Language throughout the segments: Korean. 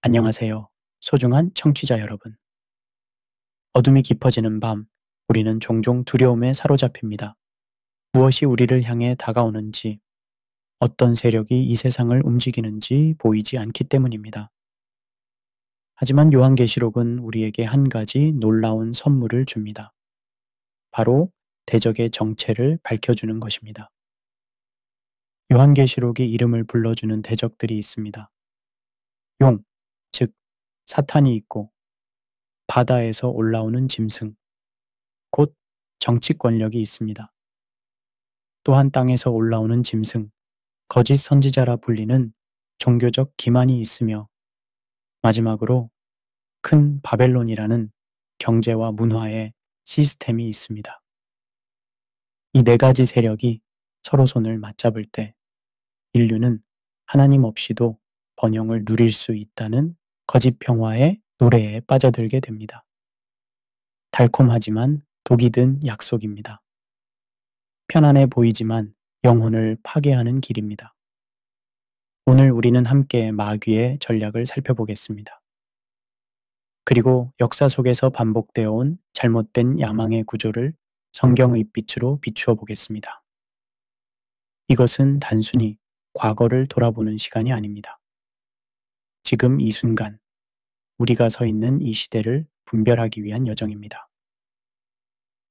안녕하세요. 소중한 청취자 여러분. 어둠이 깊어지는 밤, 우리는 종종 두려움에 사로잡힙니다. 무엇이 우리를 향해 다가오는지, 어떤 세력이 이 세상을 움직이는지 보이지 않기 때문입니다. 하지만 요한계시록은 우리에게 한 가지 놀라운 선물을 줍니다. 바로 대적의 정체를 밝혀주는 것입니다. 요한계시록이 이름을 불러주는 대적들이 있습니다. 용, 즉 사탄이 있고 바다에서 올라오는 짐승, 곧 정치 권력이 있습니다. 또한 땅에서 올라오는 짐승, 거짓 선지자라 불리는 종교적 기만이 있으며 마지막으로 큰 바벨론이라는 경제와 문화의 시스템이 있습니다. 이 네 가지 세력이 서로 손을 맞잡을 때 인류는 하나님 없이도 번영을 누릴 수 있다는 거짓 평화의 노래에 빠져들게 됩니다. 달콤하지만 독이 든 약속입니다. 편안해 보이지만 영혼을 파괴하는 길입니다. 오늘 우리는 함께 마귀의 전략을 살펴보겠습니다. 그리고 역사 속에서 반복되어 온 잘못된 야망의 구조를 성경의 빛으로 비추어 보겠습니다. 이것은 단순히 과거를 돌아보는 시간이 아닙니다. 지금 이 순간, 우리가 서 있는 이 시대를 분별하기 위한 여정입니다.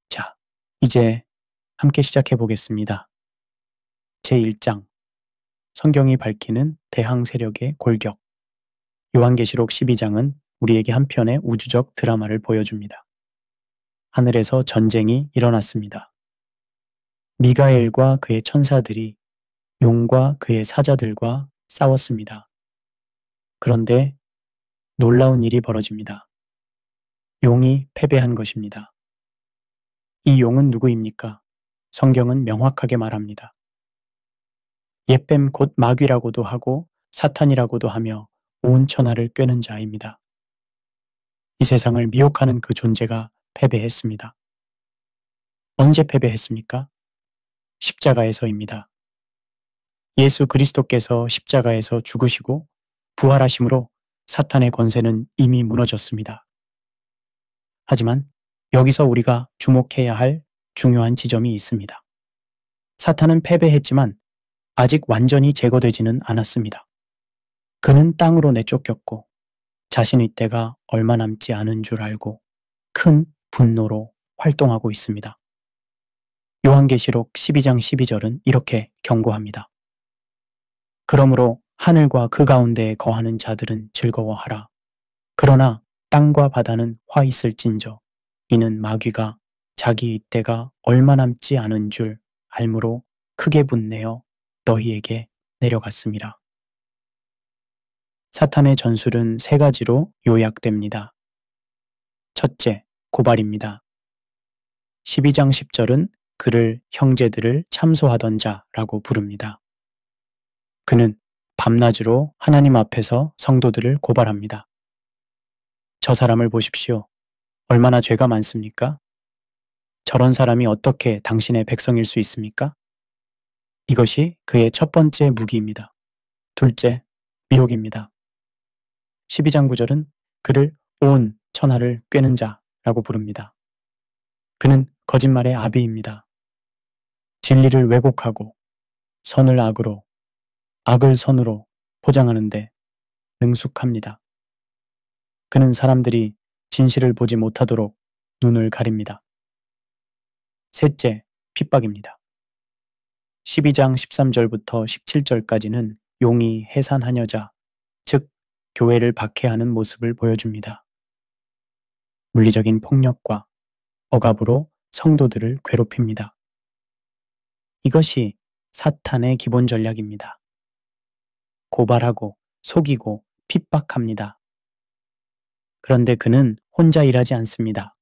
자, 이제 함께 시작해 보겠습니다. 제1장, 성경이 밝히는 대항 세력의 골격. 요한계시록 12장은 우리에게 한 편의 우주적 드라마를 보여줍니다. 하늘에서 전쟁이 일어났습니다. 미가엘과 그의 천사들이 용과 그의 사자들과 싸웠습니다. 그런데 놀라운 일이 벌어집니다. 용이 패배한 것입니다. 이 용은 누구입니까? 성경은 명확하게 말합니다. 옛뱀 곧 마귀라고도 하고 사탄이라고도 하며 온 천하를 꿰는 자입니다. 이 세상을 미혹하는 그 존재가 패배했습니다. 언제 패배했습니까? 십자가에서입니다. 예수 그리스도께서 십자가에서 죽으시고 부활하심으로 사탄의 권세는 이미 무너졌습니다. 하지만 여기서 우리가 주목해야 할 중요한 지점이 있습니다. 사탄은 패배했지만 아직 완전히 제거되지는 않았습니다. 그는 땅으로 내쫓겼고 자신의 때가 얼마 남지 않은 줄 알고 큰 분노로 활동하고 있습니다. 요한계시록 12장 12절은 이렇게 경고합니다. 그러므로 하늘과 그 가운데에 거하는 자들은 즐거워하라. 그러나 땅과 바다는 화 있을진저 이는 마귀가 자기 이때가 얼마 남지 않은 줄 알므로 크게 분내어 너희에게 내려갔습니다. 사탄의 전술은 세 가지로 요약됩니다. 첫째, 고발입니다. 12장 10절은 그를 형제들을 참소하던 자라고 부릅니다. 그는 밤낮으로 하나님 앞에서 성도들을 고발합니다. 저 사람을 보십시오. 얼마나 죄가 많습니까? 저런 사람이 어떻게 당신의 백성일 수 있습니까? 이것이 그의 첫 번째 무기입니다. 둘째, 미혹입니다. 12장 9절은 그를 온 천하를 꿰는 자라고 부릅니다. 그는 거짓말의 아비입니다. 진리를 왜곡하고 선을 악으로, 악을 선으로 포장하는데 능숙합니다. 그는 사람들이 진실을 보지 못하도록 눈을 가립니다. 셋째, 핍박입니다. 12장 13절부터 17절까지는 용이 해산한 자, 즉 교회를 박해하는 모습을 보여줍니다. 물리적인 폭력과 억압으로 성도들을 괴롭힙니다. 이것이 사탄의 기본 전략입니다. 고발하고 속이고 핍박합니다. 그런데 그는 혼자 일하지 않습니다.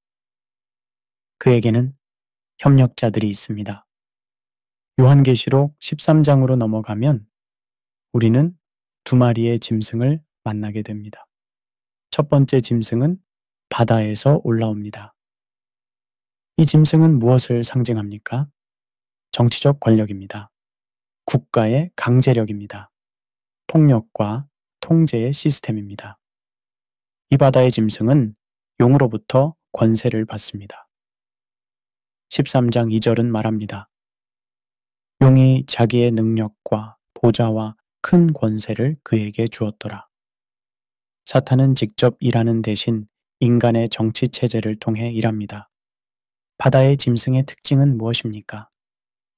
그에게는 협력자들이 있습니다. 요한계시록 13장으로 넘어가면 우리는 두 마리의 짐승을 만나게 됩니다. 첫 번째 짐승은 바다에서 올라옵니다. 이 짐승은 무엇을 상징합니까? 정치적 권력입니다. 국가의 강제력입니다. 폭력과 통제의 시스템입니다. 이 바다의 짐승은 용으로부터 권세를 받습니다. 13장 2절은 말합니다. 용이 자기의 능력과 보좌와 큰 권세를 그에게 주었더라. 사탄은 직접 일하는 대신 인간의 정치 체제를 통해 일합니다. 바다의 짐승의 특징은 무엇입니까?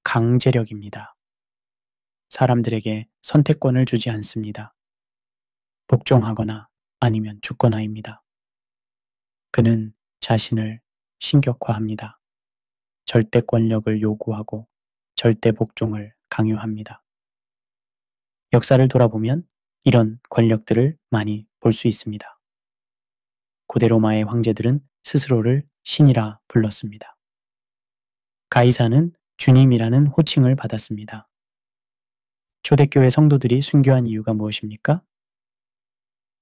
강제력입니다. 사람들에게 선택권을 주지 않습니다. 복종하거나 아니면 죽거나입니다. 그는 자신을 신격화합니다. 절대 권력을 요구하고 절대 복종을 강요합니다. 역사를 돌아보면 이런 권력들을 많이 볼 수 있습니다. 고대 로마의 황제들은 스스로를 신이라 불렀습니다. 가이사는 주님이라는 호칭을 받았습니다. 초대교회 성도들이 순교한 이유가 무엇입니까?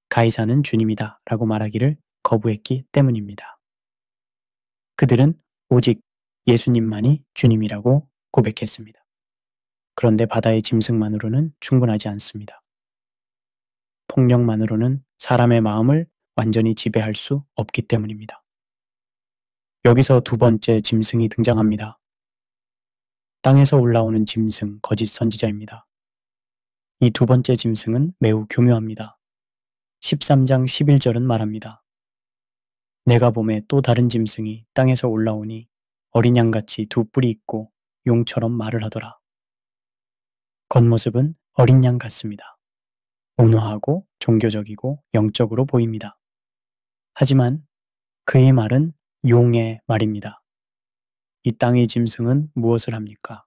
가이사는 주님이다 라고 말하기를 거부했기 때문입니다. 그들은 오직 예수님만이 주님이라고 고백했습니다. 그런데 바다의 짐승만으로는 충분하지 않습니다. 폭력만으로는 사람의 마음을 완전히 지배할 수 없기 때문입니다. 여기서 두 번째 짐승이 등장합니다. 땅에서 올라오는 짐승, 거짓 선지자입니다. 이 두 번째 짐승은 매우 교묘합니다. 13장 11절은 말합니다. 내가 보매 또 다른 짐승이 땅에서 올라오니 어린 양같이 두 뿔이 있고 용처럼 말을 하더라. 겉모습은 어린 양 같습니다. 온화하고 종교적이고 영적으로 보입니다. 하지만 그의 말은 용의 말입니다. 이 땅의 짐승은 무엇을 합니까?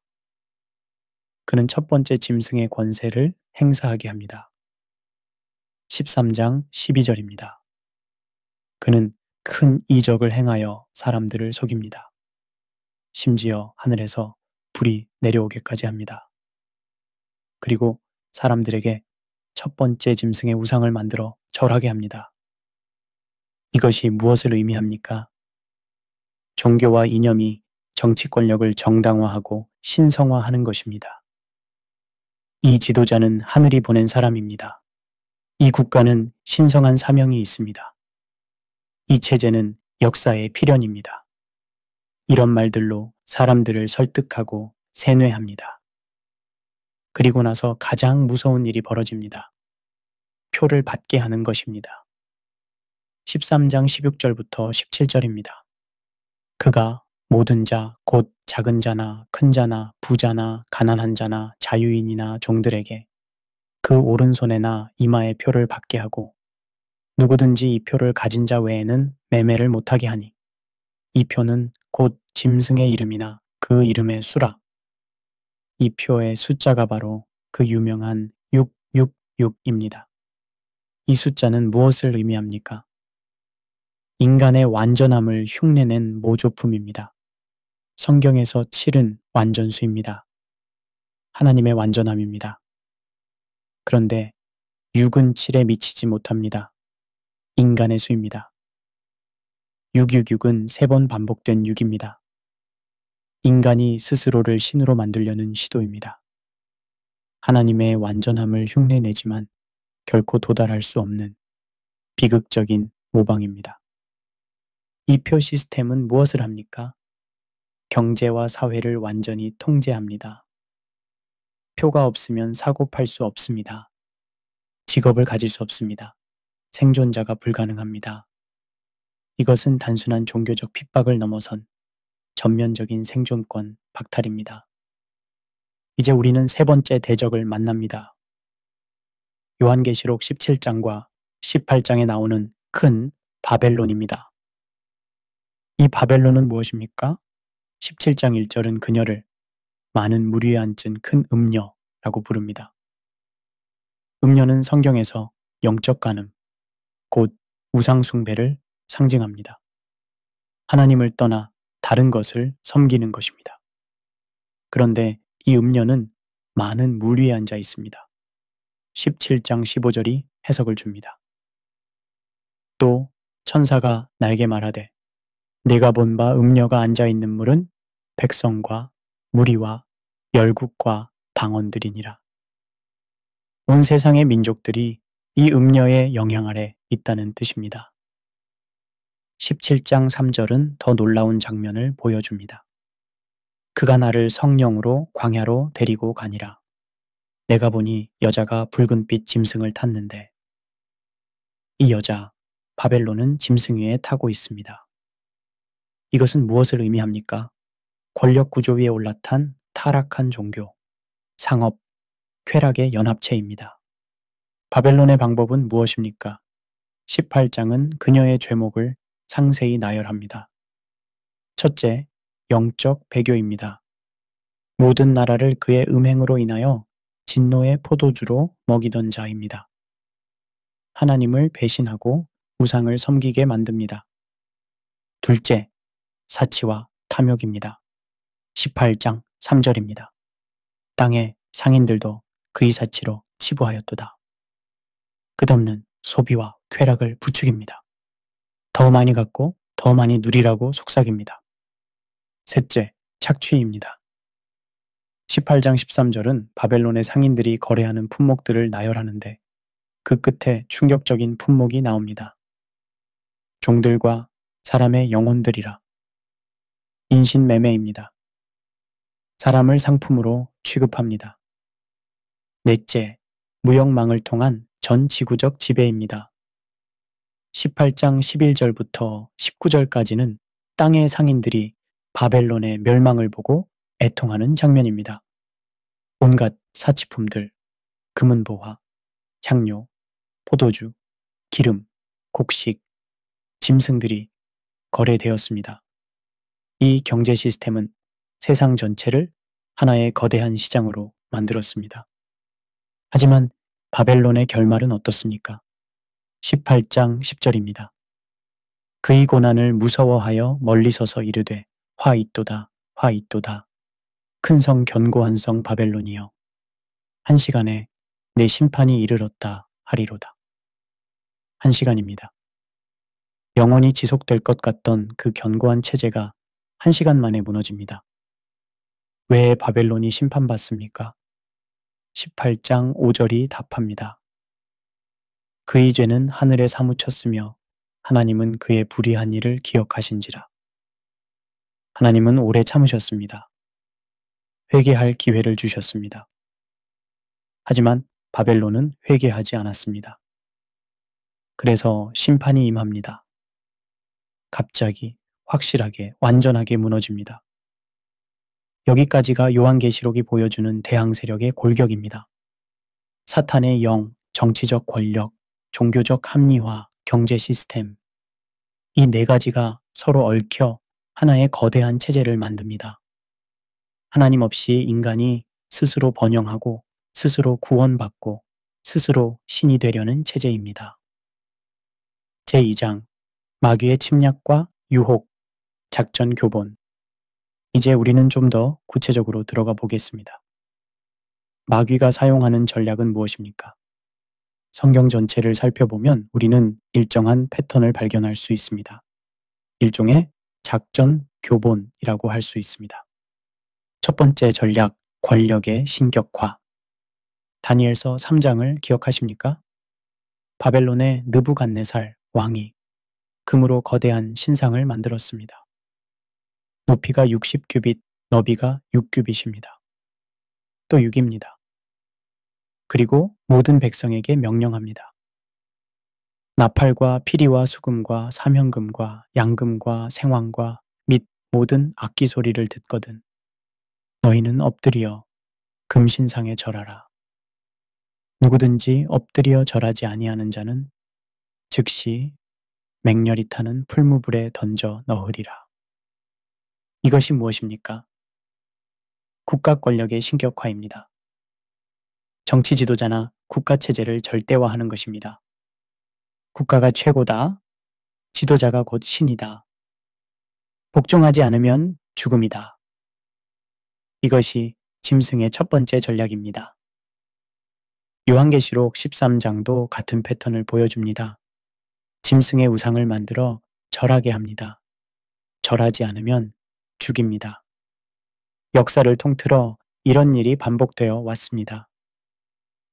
그는 첫 번째 짐승의 권세를 행사하게 합니다. 13장 12절입니다. 그는 큰 이적을 행하여 사람들을 속입니다. 심지어 하늘에서 불이 내려오게까지 합니다. 그리고 사람들에게 첫 번째 짐승의 우상을 만들어 절하게 합니다. 이것이 무엇을 의미합니까? 종교와 이념이 정치 권력을 정당화하고 신성화하는 것입니다. 이 지도자는 하늘이 보낸 사람입니다. 이 국가는 신성한 사명이 있습니다. 이 체제는 역사의 필연입니다. 이런 말들로 사람들을 설득하고 세뇌합니다. 그리고 나서 가장 무서운 일이 벌어집니다. 표를 받게 하는 것입니다. 13장 16절부터 17절입니다. 그가 모든 자, 곧 작은 자나 큰 자나 부자나 가난한 자나 자유인이나 종들에게 그 오른손에나 이마에 표를 받게 하고 누구든지 이 표를 가진 자 외에는 매매를 못하게 하니 이 표는 곧 짐승의 이름이나 그 이름의 수라. 이 표의 숫자가 바로 그 유명한 666입니다. 이 숫자는 무엇을 의미합니까? 인간의 완전함을 흉내낸 모조품입니다. 성경에서 7은 완전수입니다. 하나님의 완전함입니다. 그런데 6은 7에 미치지 못합니다. 인간의 수입니다. 666은 3번 반복된 6입니다. 인간이 스스로를 신으로 만들려는 시도입니다. 하나님의 완전함을 흉내내지만 결코 도달할 수 없는 비극적인 모방입니다. 이 표 시스템은 무엇을 합니까? 경제와 사회를 완전히 통제합니다. 표가 없으면 사고 팔 수 없습니다. 직업을 가질 수 없습니다. 생존자가 불가능합니다. 이것은 단순한 종교적 핍박을 넘어선 전면적인 생존권 박탈입니다. 이제 우리는 세 번째 대적을 만납니다. 요한계시록 17장과 18장에 나오는 큰 바벨론입니다. 이 바벨론은 무엇입니까? 17장 1절은 그녀를 많은 물 위에 앉은 큰 음녀라고 부릅니다. 음녀는 성경에서 영적 간음, 곧 우상숭배를 상징합니다. 하나님을 떠나 다른 것을 섬기는 것입니다. 그런데 이 음녀는 많은 물 위에 앉아 있습니다. 17장 15절이 해석을 줍니다. 또 천사가 나에게 말하되 내가 본 바 음녀가 앉아 있는 물은 백성과 무리와 열국과 방언들이니라. 온 세상의 민족들이 이 음녀의 영향 아래 있다는 뜻입니다. 17장 3절은 더 놀라운 장면을 보여줍니다. 그가 나를 성령으로 광야로 데리고 가니라. 내가 보니 여자가 붉은빛 짐승을 탔는데 이 여자 바벨론은 짐승 위에 타고 있습니다. 이것은 무엇을 의미합니까? 권력 구조 위에 올라탄 타락한 종교, 상업, 쾌락의 연합체입니다. 바벨론의 방법은 무엇입니까? 18장은 그녀의 죄목을 상세히 나열합니다. 첫째, 영적 배교입니다. 모든 나라를 그의 음행으로 인하여 진노의 포도주로 먹이던 자입니다. 하나님을 배신하고 우상을 섬기게 만듭니다. 둘째, 사치와 탐욕입니다. 18장 3절입니다. 땅의 상인들도 그의 사치로 치부하였도다. 끝없는 소비와 쾌락을 부추깁니다. 더 많이 갖고 더 많이 누리라고 속삭입니다. 셋째, 착취입니다. 18장 13절은 바벨론의 상인들이 거래하는 품목들을 나열하는데 그 끝에 충격적인 품목이 나옵니다. 종들과 사람의 영혼들이라. 인신매매입니다. 사람을 상품으로 취급합니다. 넷째, 무역망을 통한 전 지구적 지배입니다. 18장 11절부터 19절까지는 땅의 상인들이 바벨론의 멸망을 보고 애통하는 장면입니다. 온갖 사치품들, 금은보화, 향료, 포도주, 기름, 곡식, 짐승들이 거래되었습니다. 이 경제 시스템은 세상 전체를 하나의 거대한 시장으로 만들었습니다. 하지만 바벨론의 결말은 어떻습니까? 18장 10절입니다. 그의 고난을 무서워하여 멀리 서서 이르되 화 있도다 화 있도다. 큰 성 견고한 성 바벨론이여 한 시간에 내 심판이 이르렀다 하리로다. 한 시간입니다. 영원히 지속될 것 같던 그 견고한 체제가 한 시간 만에 무너집니다. 왜 바벨론이 심판받습니까? 18장 5절이 답합니다. 그의 죄는 하늘에 사무쳤으며 하나님은 그의 불의한 일을 기억하신지라. 하나님은 오래 참으셨습니다. 회개할 기회를 주셨습니다. 하지만 바벨론은 회개하지 않았습니다. 그래서 심판이 임합니다. 갑자기, 확실하게, 완전하게 무너집니다. 여기까지가 요한계시록이 보여주는 대항 세력의 골격입니다. 사탄의 영, 정치적 권력, 종교적 합리화, 경제 시스템, 이 네 가지가 서로 얽혀 하나의 거대한 체제를 만듭니다. 하나님 없이 인간이 스스로 번영하고 스스로 구원받고 스스로 신이 되려는 체제입니다. 제2장 마귀의 침략과 유혹, 작전 교본. 이제 우리는 좀 더 구체적으로 들어가 보겠습니다. 마귀가 사용하는 전략은 무엇입니까? 성경 전체를 살펴보면 우리는 일정한 패턴을 발견할 수 있습니다. 일종의 작전 교본이라고 할 수 있습니다. 첫 번째 전략, 권력의 신격화. 다니엘서 3장을 기억하십니까? 바벨론의 느부갓네살 왕이 금으로 거대한 신상을 만들었습니다. 높이가 60규빗, 너비가 6규빗입니다. 또 6입니다. 그리고 모든 백성에게 명령합니다. 나팔과 피리와 수금과 사면금과 양금과 생황과 및 모든 악기 소리를 듣거든 너희는 엎드려 금신상에 절하라. 누구든지 엎드려 절하지 아니하는 자는 즉시 맹렬히 타는 풀무불에 던져 넣으리라. 이것이 무엇입니까? 국가 권력의 신격화입니다. 정치 지도자나 국가 체제를 절대화하는 것입니다. 국가가 최고다. 지도자가 곧 신이다. 복종하지 않으면 죽음이다. 이것이 짐승의 첫 번째 전략입니다. 요한계시록 13장도 같은 패턴을 보여줍니다. 짐승의 우상을 만들어 절하게 합니다. 절하지 않으면 죽입니다. 역사를 통틀어 이런 일이 반복되어 왔습니다.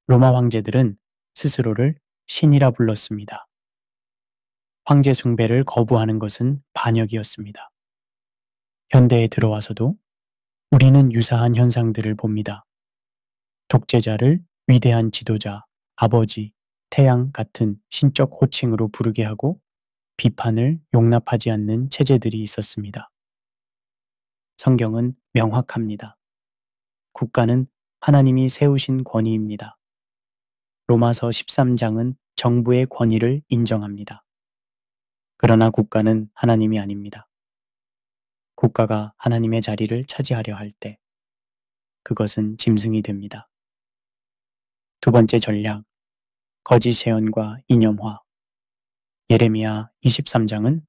로마 황제들은 스스로를 신이라 불렀습니다. 황제 숭배를 거부하는 것은 반역이었습니다. 현대에 들어와서도 우리는 유사한 현상들을 봅니다. 독재자를 위대한 지도자, 아버지, 태양 같은 신적 호칭으로 부르게 하고 비판을 용납하지 않는 체제들이 있었습니다. 성경은 명확합니다. 국가는 하나님이 세우신 권위입니다. 로마서 13장은 정부의 권위를 인정합니다. 그러나 국가는 하나님이 아닙니다. 국가가 하나님의 자리를 차지하려 할 때 그것은 짐승이 됩니다. 두 번째 전략, 거짓 예언과 이념화. 예레미야 23장은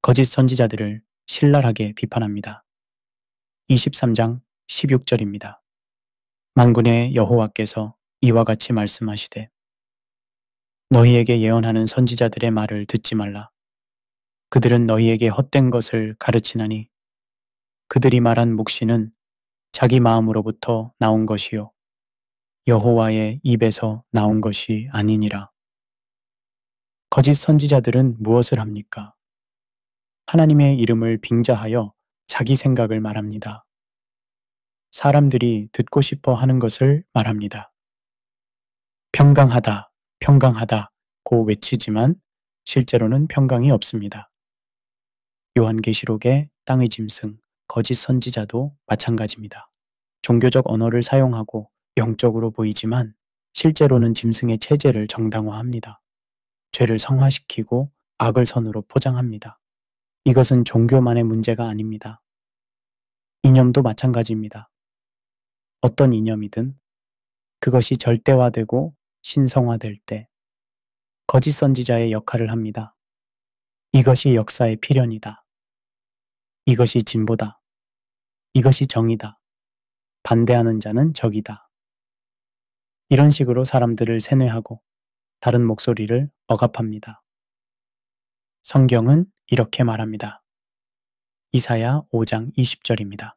거짓 선지자들을 신랄하게 비판합니다. 23장 16절입니다. 만군의 여호와께서 이와 같이 말씀하시되 너희에게 예언하는 선지자들의 말을 듣지 말라. 그들은 너희에게 헛된 것을 가르치나니 그들이 말한 묵시는 자기 마음으로부터 나온 것이요 여호와의 입에서 나온 것이 아니니라. 거짓 선지자들은 무엇을 합니까? 하나님의 이름을 빙자하여 자기 생각을 말합니다. 사람들이 듣고 싶어 하는 것을 말합니다. 평강하다, 평강하다고 외치지만 실제로는 평강이 없습니다. 요한계시록의 땅의 짐승, 거짓 선지자도 마찬가지입니다. 종교적 언어를 사용하고 영적으로 보이지만 실제로는 짐승의 체제를 정당화합니다. 죄를 성화시키고 악을 선으로 포장합니다. 이것은 종교만의 문제가 아닙니다. 이념도 마찬가지입니다. 어떤 이념이든 그것이 절대화되고 신성화될 때 거짓 선지자의 역할을 합니다. 이것이 역사의 필연이다. 이것이 진보다. 이것이 정의다. 반대하는 자는 적이다. 이런 식으로 사람들을 세뇌하고 다른 목소리를 억압합니다. 성경은 이렇게 말합니다. 이사야 5장 20절입니다.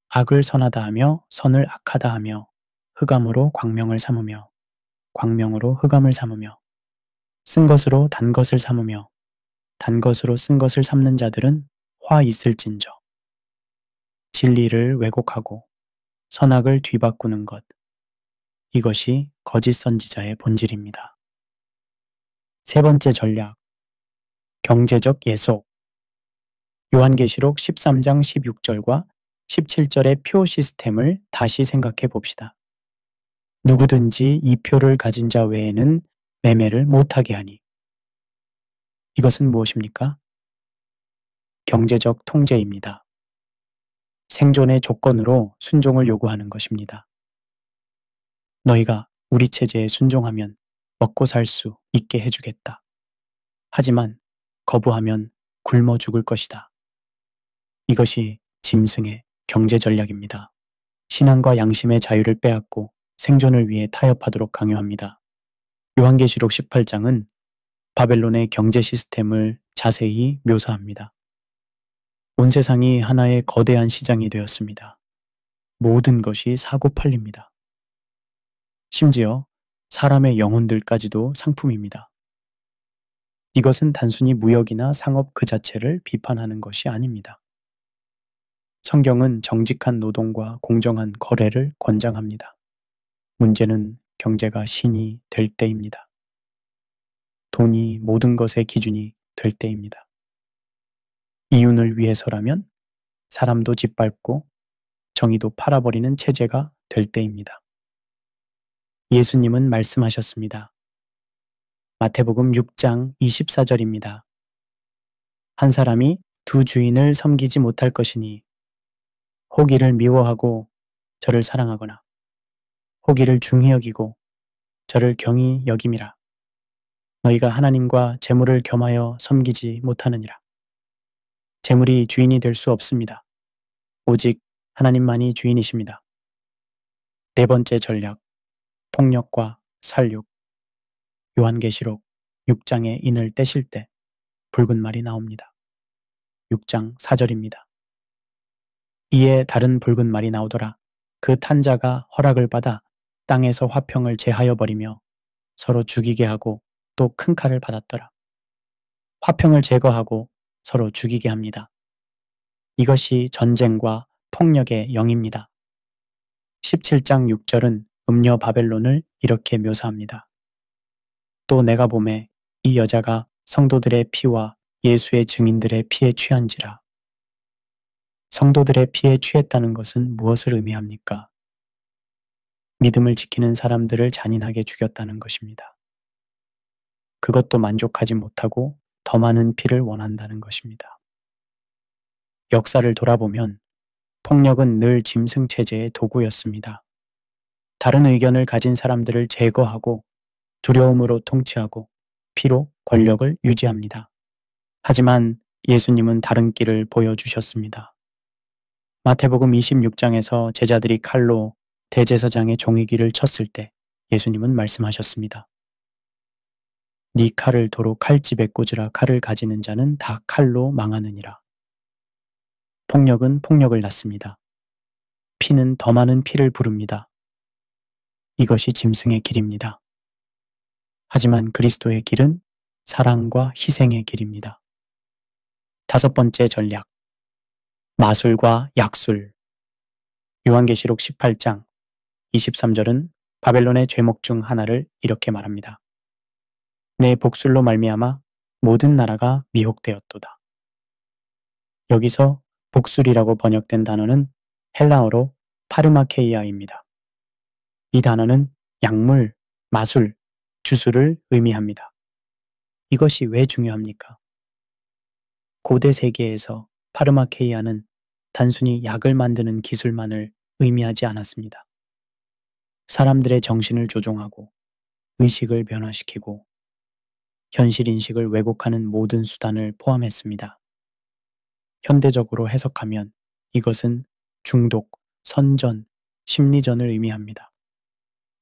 악을 선하다 하며 선을 악하다 하며 흑암으로 광명을 삼으며 광명으로 흑암을 삼으며 쓴 것으로 단 것을 삼으며 단 것으로 쓴 것을 삼는 자들은 화 있을진저. 진리를 왜곡하고 선악을 뒤바꾸는 것. 이것이 거짓 선지자의 본질입니다. 세 번째 전략. 경제적 예속. 요한계시록 13장 16절과 17절의 표 시스템을 다시 생각해 봅시다. 누구든지 이 표를 가진 자 외에는 매매를 못하게 하니. 이것은 무엇입니까? 경제적 통제입니다. 생존의 조건으로 순종을 요구하는 것입니다. 너희가 우리 체제에 순종하면 먹고 살 수 있게 해주겠다. 하지만 거부하면 굶어 죽을 것이다. 이것이 짐승의 경제 전략입니다. 신앙과 양심의 자유를 빼앗고 생존을 위해 타협하도록 강요합니다. 요한계시록 18장은 바벨론의 경제 시스템을 자세히 묘사합니다. 온 세상이 하나의 거대한 시장이 되었습니다. 모든 것이 사고 팔립니다. 심지어 사람의 영혼들까지도 상품입니다. 이것은 단순히 무역이나 상업 그 자체를 비판하는 것이 아닙니다. 성경은 정직한 노동과 공정한 거래를 권장합니다. 문제는 경제가 신이 될 때입니다. 돈이 모든 것의 기준이 될 때입니다. 이윤을 위해서라면 사람도 짓밟고 정의도 팔아버리는 체제가 될 때입니다. 예수님은 말씀하셨습니다. 마태복음 6장 24절입니다. 한 사람이 두 주인을 섬기지 못할 것이니 혹이를 미워하고 저를 사랑하거나 혹이를 중히 여기고 저를 경히 여김이라. 너희가 하나님과 재물을 겸하여 섬기지 못하느니라. 재물이 주인이 될 수 없습니다. 오직 하나님만이 주인이십니다. 네 번째 전략, 폭력과 살육. 요한계시록 6장의 인을 떼실 때 붉은 말이 나옵니다. 6장 4절입니다. 이에 다른 붉은 말이 나오더라. 그 탄자가 허락을 받아 땅에서 화평을 제하여 버리며 서로 죽이게 하고 또 큰 칼을 받았더라. 화평을 제거하고 서로 죽이게 합니다. 이것이 전쟁과 폭력의 영입니다. 17장 6절은 음녀 바벨론을 이렇게 묘사합니다. 또 내가 보매 이 여자가 성도들의 피와 예수의 증인들의 피에 취한지라. 성도들의 피에 취했다는 것은 무엇을 의미합니까? 믿음을 지키는 사람들을 잔인하게 죽였다는 것입니다. 그것도 만족하지 못하고 더 많은 피를 원한다는 것입니다. 역사를 돌아보면 폭력은 늘 짐승체제의 도구였습니다. 다른 의견을 가진 사람들을 제거하고 두려움으로 통치하고 피로 권력을 유지합니다. 하지만 예수님은 다른 길을 보여주셨습니다. 마태복음 26장에서 제자들이 칼로 대제사장의 종이귀를 쳤을 때 예수님은 말씀하셨습니다. 네 칼을 도로 칼집에 꽂으라. 칼을 가지는 자는 다 칼로 망하느니라. 폭력은 폭력을 낳습니다. 피는 더 많은 피를 부릅니다. 이것이 짐승의 길입니다. 하지만 그리스도의 길은 사랑과 희생의 길입니다. 다섯 번째 전략, 마술과 약술. 요한계시록 18장 23절은 바벨론의 죄목 중 하나를 이렇게 말합니다. 내 복술로 말미암아 모든 나라가 미혹되었도다. 여기서 복술이라고 번역된 단어는 헬라어로 파르마케이아입니다. 이 단어는 약물, 마술, 주술을 의미합니다. 이것이 왜 중요합니까? 고대 세계에서 파르마케이아는 단순히 약을 만드는 기술만을 의미하지 않았습니다. 사람들의 정신을 조종하고 의식을 변화시키고 현실 인식을 왜곡하는 모든 수단을 포함했습니다. 현대적으로 해석하면 이것은 중독, 선전, 심리전을 의미합니다.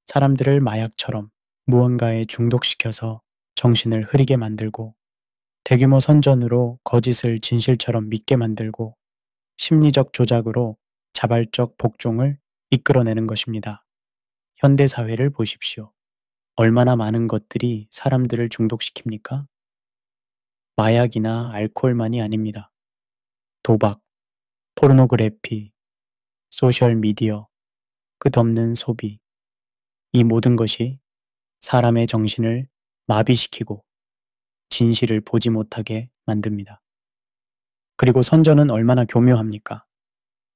사람들을 마약처럼 무언가에 중독시켜서 정신을 흐리게 만들고 대규모 선전으로 거짓을 진실처럼 믿게 만들고 심리적 조작으로 자발적 복종을 이끌어내는 것입니다. 현대 사회를 보십시오. 얼마나 많은 것들이 사람들을 중독시킵니까? 마약이나 알코올만이 아닙니다. 도박, 포르노그래피, 소셜미디어, 끝없는 소비. 이 모든 것이 사람의 정신을 마비시키고 진실을 보지 못하게 만듭니다. 그리고 선전은 얼마나 교묘합니까?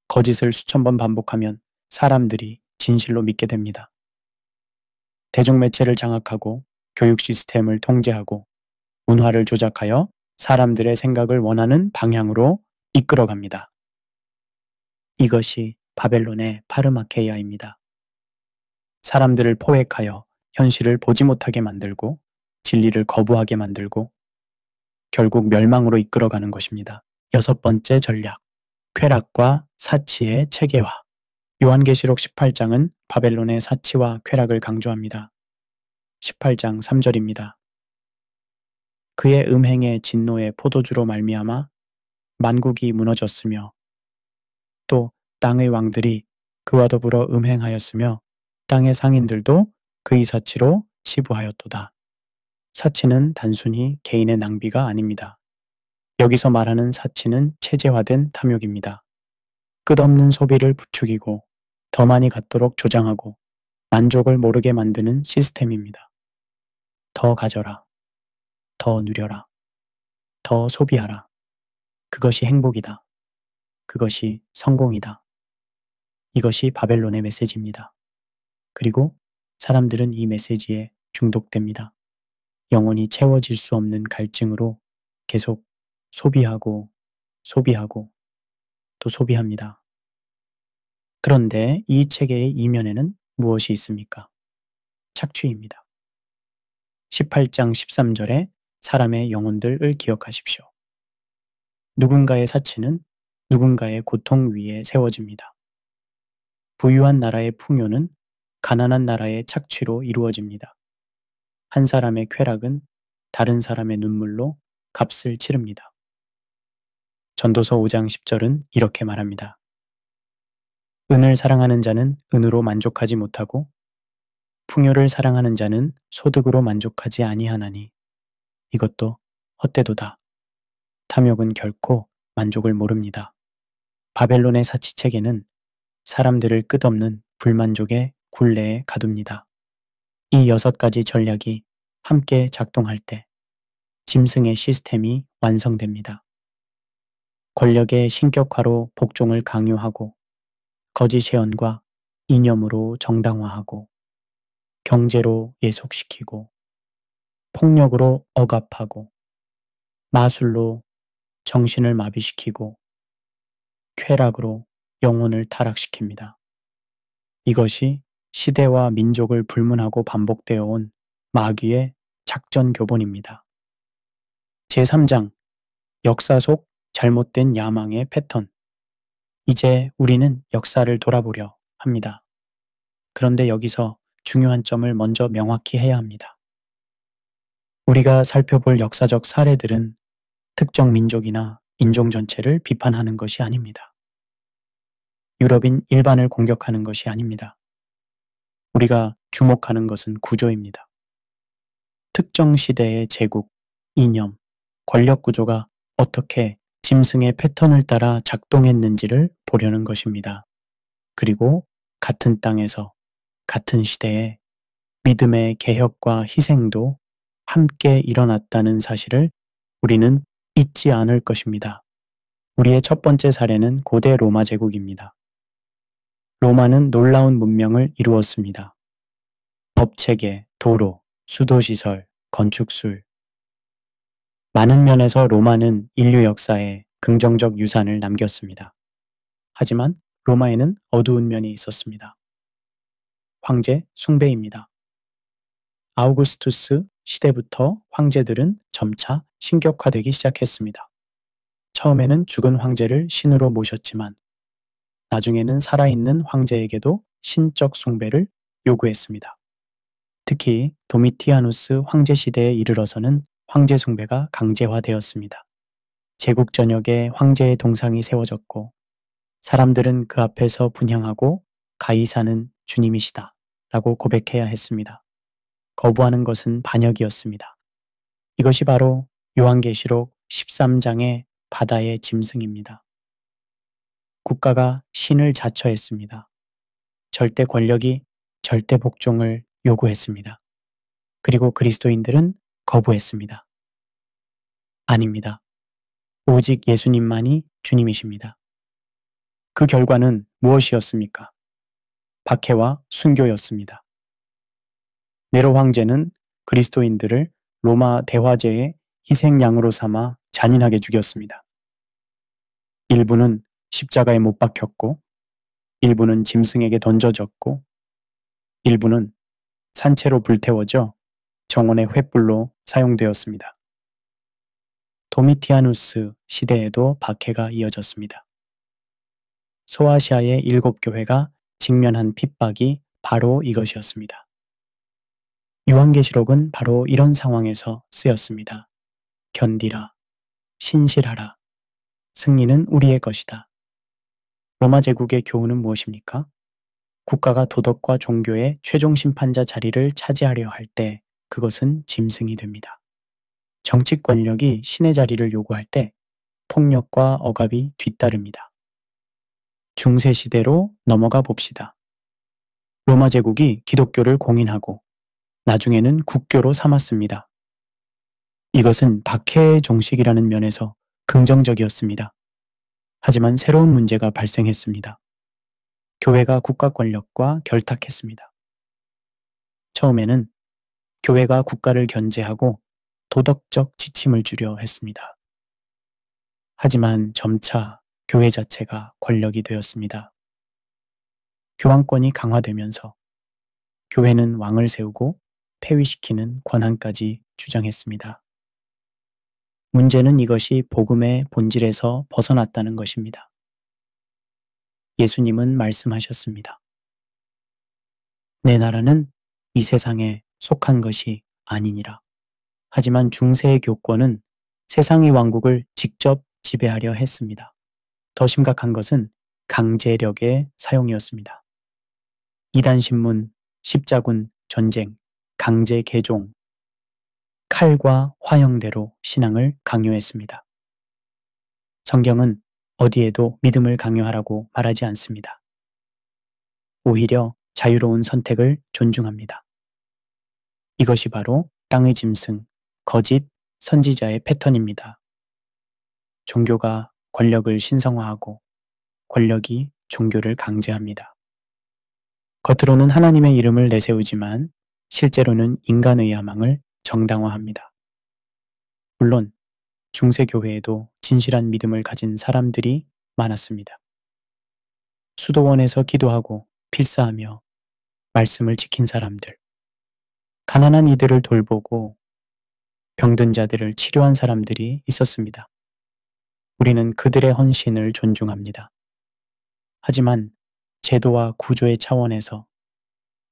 거짓을 수천 번 반복하면 사람들이 진실로 믿게 됩니다. 대중매체를 장악하고 교육 시스템을 통제하고 문화를 조작하여 사람들의 생각을 원하는 방향으로 이끌어갑니다. 이것이 바벨론의 파르마케이아입니다. 사람들을 포획하여 현실을 보지 못하게 만들고 진리를 거부하게 만들고 결국 멸망으로 이끌어가는 것입니다. 여섯 번째 전략, 쾌락과 사치의 체계화. 요한계시록 18장은 바벨론의 사치와 쾌락을 강조합니다. 18장 3절입니다. 그의 음행의 진노의 포도주로 말미암아 만국이 무너졌으며 또 땅의 왕들이 그와 더불어 음행하였으며 땅의 상인들도 그의 사치로 치부하였도다. 사치는 단순히 개인의 낭비가 아닙니다. 여기서 말하는 사치는 체제화된 탐욕입니다. 끝없는 소비를 부추기고 더 많이 갖도록 조장하고 만족을 모르게 만드는 시스템입니다. 더 가져라. 더 누려라. 더 소비하라. 그것이 행복이다. 그것이 성공이다. 이것이 바벨론의 메시지입니다. 그리고 사람들은 이 메시지에 중독됩니다. 영원히 채워질 수 없는 갈증으로 계속 소비하고 소비하고 또 소비합니다. 그런데 이 체계의 이면에는 무엇이 있습니까? 착취입니다. 18장 13절에 사람의 영혼들을 기억하십시오. 누군가의 사치는 누군가의 고통 위에 세워집니다. 부유한 나라의 풍요는 가난한 나라의 착취로 이루어집니다. 한 사람의 쾌락은 다른 사람의 눈물로 값을 치릅니다. 전도서 5장 10절은 이렇게 말합니다. 은을 사랑하는 자는 은으로 만족하지 못하고 풍요를 사랑하는 자는 소득으로 만족하지 아니하나니 이것도 헛되도다. 탐욕은 결코 만족을 모릅니다. 바벨론의 사치체계는 사람들을 끝없는 불만족의 굴레에 가둡니다. 이 6가지 전략이 함께 작동할 때 짐승의 시스템이 완성됩니다. 권력의 신격화로 복종을 강요하고, 거짓 예언과 이념으로 정당화하고, 경제로 예속시키고, 폭력으로 억압하고, 마술로 정신을 마비시키고, 쾌락으로 영혼을 타락시킵니다. 이것이 시대와 민족을 불문하고 반복되어 온 마귀의 작전 교본입니다. 제3장 역사 속 잘못된 야망의 패턴. 이제 우리는 역사를 돌아보려 합니다. 그런데 여기서 중요한 점을 먼저 명확히 해야 합니다. 우리가 살펴볼 역사적 사례들은 특정 민족이나 인종 전체를 비판하는 것이 아닙니다. 유럽인 일반을 공격하는 것이 아닙니다. 우리가 주목하는 것은 구조입니다. 특정 시대의 제국, 이념, 권력 구조가 어떻게 짐승의 패턴을 따라 작동했는지를 보려는 것입니다. 그리고 같은 땅에서 같은 시대에 믿음의 개혁과 희생도 함께 일어났다는 사실을 우리는 잊지 않을 것입니다. 우리의 첫 번째 사례는 고대 로마 제국입니다. 로마는 놀라운 문명을 이루었습니다. 법체계, 도로, 수도시설, 건축술. 많은 면에서 로마는 인류 역사에 긍정적 유산을 남겼습니다. 하지만 로마에는 어두운 면이 있었습니다. 황제 숭배입니다. 아우구스투스 시대부터 황제들은 점차 신격화되기 시작했습니다. 처음에는 죽은 황제를 신으로 모셨지만 나중에는 살아있는 황제에게도 신적 숭배를 요구했습니다. 특히 도미티아누스 황제 시대에 이르러서는 황제 숭배가 강제화되었습니다. 제국 전역에 황제의 동상이 세워졌고 사람들은 그 앞에서 분향하고 가이사는 주님이시다 라고 고백해야 했습니다. 거부하는 것은 반역이었습니다. 이것이 바로 요한계시록 13장의 바다의 짐승입니다. 국가가 신을 자처했습니다. 절대 권력이 절대 복종을 요구했습니다. 그리고 그리스도인들은 거부했습니다. 아닙니다. 오직 예수님만이 주님이십니다. 그 결과는 무엇이었습니까? 박해와 순교였습니다. 네로 황제는 그리스도인들을 로마 대화제의 희생양으로 삼아 잔인하게 죽였습니다. 일부는 십자가에 못 박혔고, 일부는 짐승에게 던져졌고, 일부는 산채로 불태워져 정원의 횃불로 사용되었습니다. 도미티아누스 시대에도 박해가 이어졌습니다. 소아시아의 7교회가 직면한 핍박이 바로 이것이었습니다. 요한계시록은 바로 이런 상황에서 쓰였습니다. 견디라, 신실하라, 승리는 우리의 것이다. 로마 제국의 교훈은 무엇입니까? 국가가 도덕과 종교의 최종 심판자 자리를 차지하려 할 때 그것은 짐승이 됩니다. 정치 권력이 신의 자리를 요구할 때 폭력과 억압이 뒤따릅니다. 중세시대로 넘어가 봅시다. 로마 제국이 기독교를 공인하고 나중에는 국교로 삼았습니다. 이것은 박해의 종식이라는 면에서 긍정적이었습니다. 하지만 새로운 문제가 발생했습니다. 교회가 국가 권력과 결탁했습니다. 처음에는 교회가 국가를 견제하고 도덕적 지침을 주려 했습니다. 하지만 점차 교회 자체가 권력이 되었습니다. 교황권이 강화되면서 교회는 왕을 세우고 폐위시키는 권한까지 주장했습니다. 문제는 이것이 복음의 본질에서 벗어났다는 것입니다. 예수님은 말씀하셨습니다. 내 나라는 이 세상에 속한 것이 아니니라. 하지만 중세의 교권은 세상의 왕국을 직접 지배하려 했습니다. 더 심각한 것은 강제력의 사용이었습니다. 이단신문, 십자군, 전쟁, 강제 개종, 칼과 화형대로 신앙을 강요했습니다. 성경은 어디에도 믿음을 강요하라고 말하지 않습니다. 오히려 자유로운 선택을 존중합니다. 이것이 바로 땅의 짐승, 거짓 선지자의 패턴입니다. 종교가 권력을 신성화하고 권력이 종교를 강제합니다. 겉으로는 하나님의 이름을 내세우지만 실제로는 인간의 야망을 정당화합니다. 물론 중세교회에도 진실한 믿음을 가진 사람들이 많았습니다. 수도원에서 기도하고 필사하며 말씀을 지킨 사람들, 가난한 이들을 돌보고 병든 자들을 치료한 사람들이 있었습니다. 우리는 그들의 헌신을 존중합니다. 하지만 제도와 구조의 차원에서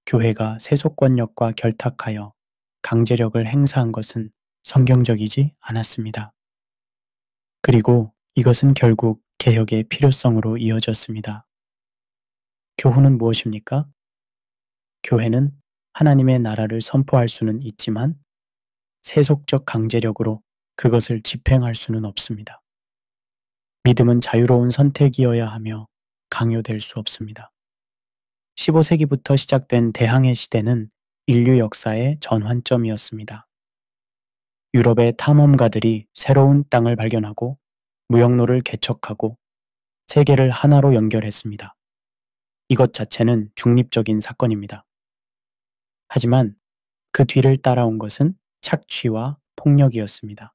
교회가 세속권력과 결탁하여 강제력을 행사한 것은 성경적이지 않았습니다. 그리고 이것은 결국 개혁의 필요성으로 이어졌습니다. 교훈은 무엇입니까? 교회는 하나님의 나라를 선포할 수는 있지만 세속적 강제력으로 그것을 집행할 수는 없습니다. 믿음은 자유로운 선택이어야 하며 강요될 수 없습니다. 15세기부터 시작된 대항해 시대는 인류 역사의 전환점이었습니다. 유럽의 탐험가들이 새로운 땅을 발견하고 무역로를 개척하고 세계를 하나로 연결했습니다. 이것 자체는 중립적인 사건입니다. 하지만 그 뒤를 따라온 것은 착취와 폭력이었습니다.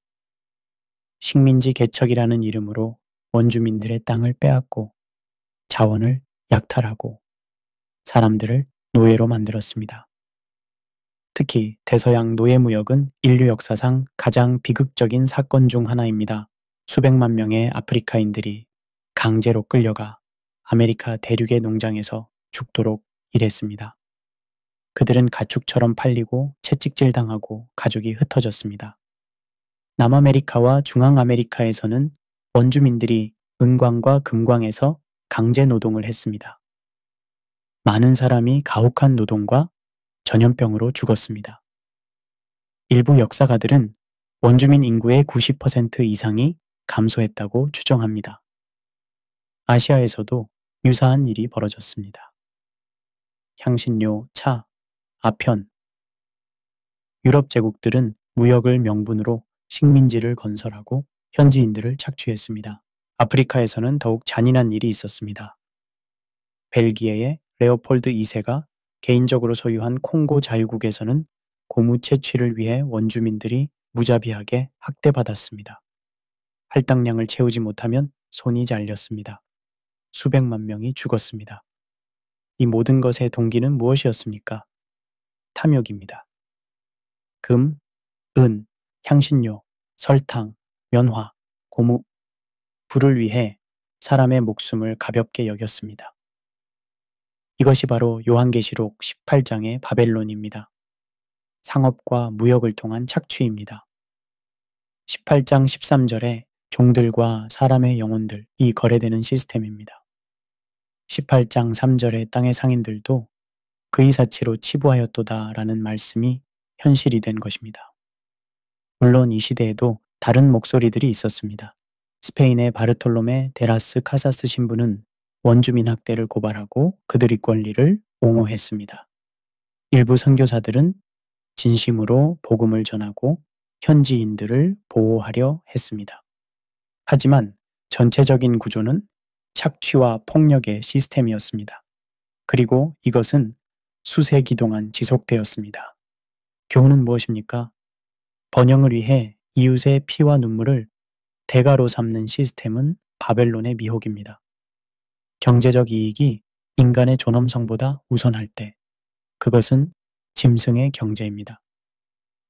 식민지 개척이라는 이름으로 원주민들의 땅을 빼앗고 자원을 약탈하고 사람들을 노예로 만들었습니다. 특히 대서양 노예무역은 인류 역사상 가장 비극적인 사건 중 하나입니다. 수백만 명의 아프리카인들이 강제로 끌려가 아메리카 대륙의 농장에서 죽도록 일했습니다. 그들은 가축처럼 팔리고 채찍질 당하고 가족이 흩어졌습니다. 남아메리카와 중앙아메리카에서는 원주민들이 은광과 금광에서 강제 노동을 했습니다. 많은 사람이 가혹한 노동과 전염병으로 죽었습니다. 일부 역사가들은 원주민 인구의 90% 이상이 감소했다고 추정합니다. 아시아에서도 유사한 일이 벌어졌습니다. 향신료, 차, 아편. 유럽 제국들은 무역을 명분으로 식민지를 건설하고 현지인들을 착취했습니다. 아프리카에서는 더욱 잔인한 일이 있었습니다. 벨기에의 레오폴드 2세가 개인적으로 소유한 콩고 자유국에서는 고무 채취를 위해 원주민들이 무자비하게 학대받았습니다. 할당량을 채우지 못하면 손이 잘렸습니다. 수백만 명이 죽었습니다. 이 모든 것의 동기는 무엇이었습니까? 탐욕입니다. 금, 은, 향신료, 설탕, 면화, 고무, 부를 위해 사람의 목숨을 가볍게 여겼습니다. 이것이 바로 요한계시록 18장의 바벨론입니다. 상업과 무역을 통한 착취입니다. 18장 13절에 종들과 사람의 영혼들이 거래되는 시스템입니다. 18장 3절의 땅의 상인들도 그의 사치로 치부하였도다 라는 말씀이 현실이 된 것입니다. 물론 이 시대에도 다른 목소리들이 있었습니다. 스페인의 바르톨로메 데라스 카사스 신부는 원주민 학대를 고발하고 그들의 권리를 옹호했습니다. 일부 선교사들은 진심으로 복음을 전하고 현지인들을 보호하려 했습니다. 하지만 전체적인 구조는 착취와 폭력의 시스템이었습니다. 그리고 이것은 수세기 동안 지속되었습니다. 교훈은 무엇입니까? 번영을 위해 이웃의 피와 눈물을 대가로 삼는 시스템은 바벨론의 미혹입니다. 경제적 이익이 인간의 존엄성보다 우선할 때 그것은 짐승의 경제입니다.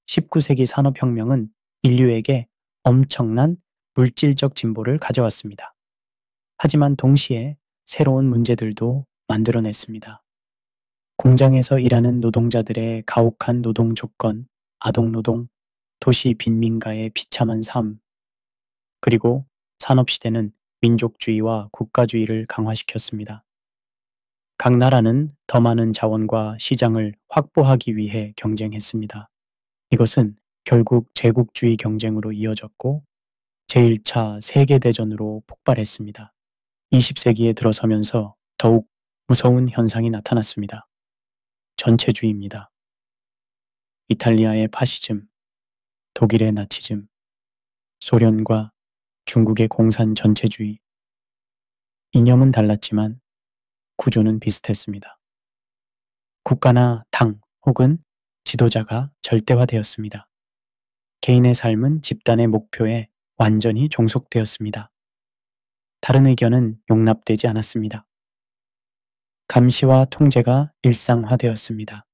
19세기 산업혁명은 인류에게 엄청난 물질적 진보를 가져왔습니다. 하지만 동시에 새로운 문제들도 만들어냈습니다. 공장에서 일하는 노동자들의 가혹한 노동 조건, 아동노동, 도시 빈민가의 비참한 삶, 그리고 산업시대는 민족주의와 국가주의를 강화시켰습니다. 각 나라는 더 많은 자원과 시장을 확보하기 위해 경쟁했습니다. 이것은 결국 제국주의 경쟁으로 이어졌고 제1차 세계대전으로 폭발했습니다. 20세기에 들어서면서 더욱 무서운 현상이 나타났습니다. 전체주의입니다. 이탈리아의 파시즘, 독일의 나치즘, 소련과 중국의 공산 전체주의. 이념은 달랐지만 구조는 비슷했습니다. 국가나 당 혹은 지도자가 절대화되었습니다. 개인의 삶은 집단의 목표에 완전히 종속되었습니다. 다른 의견은 용납되지 않았습니다. 감시와 통제가 일상화되었습니다.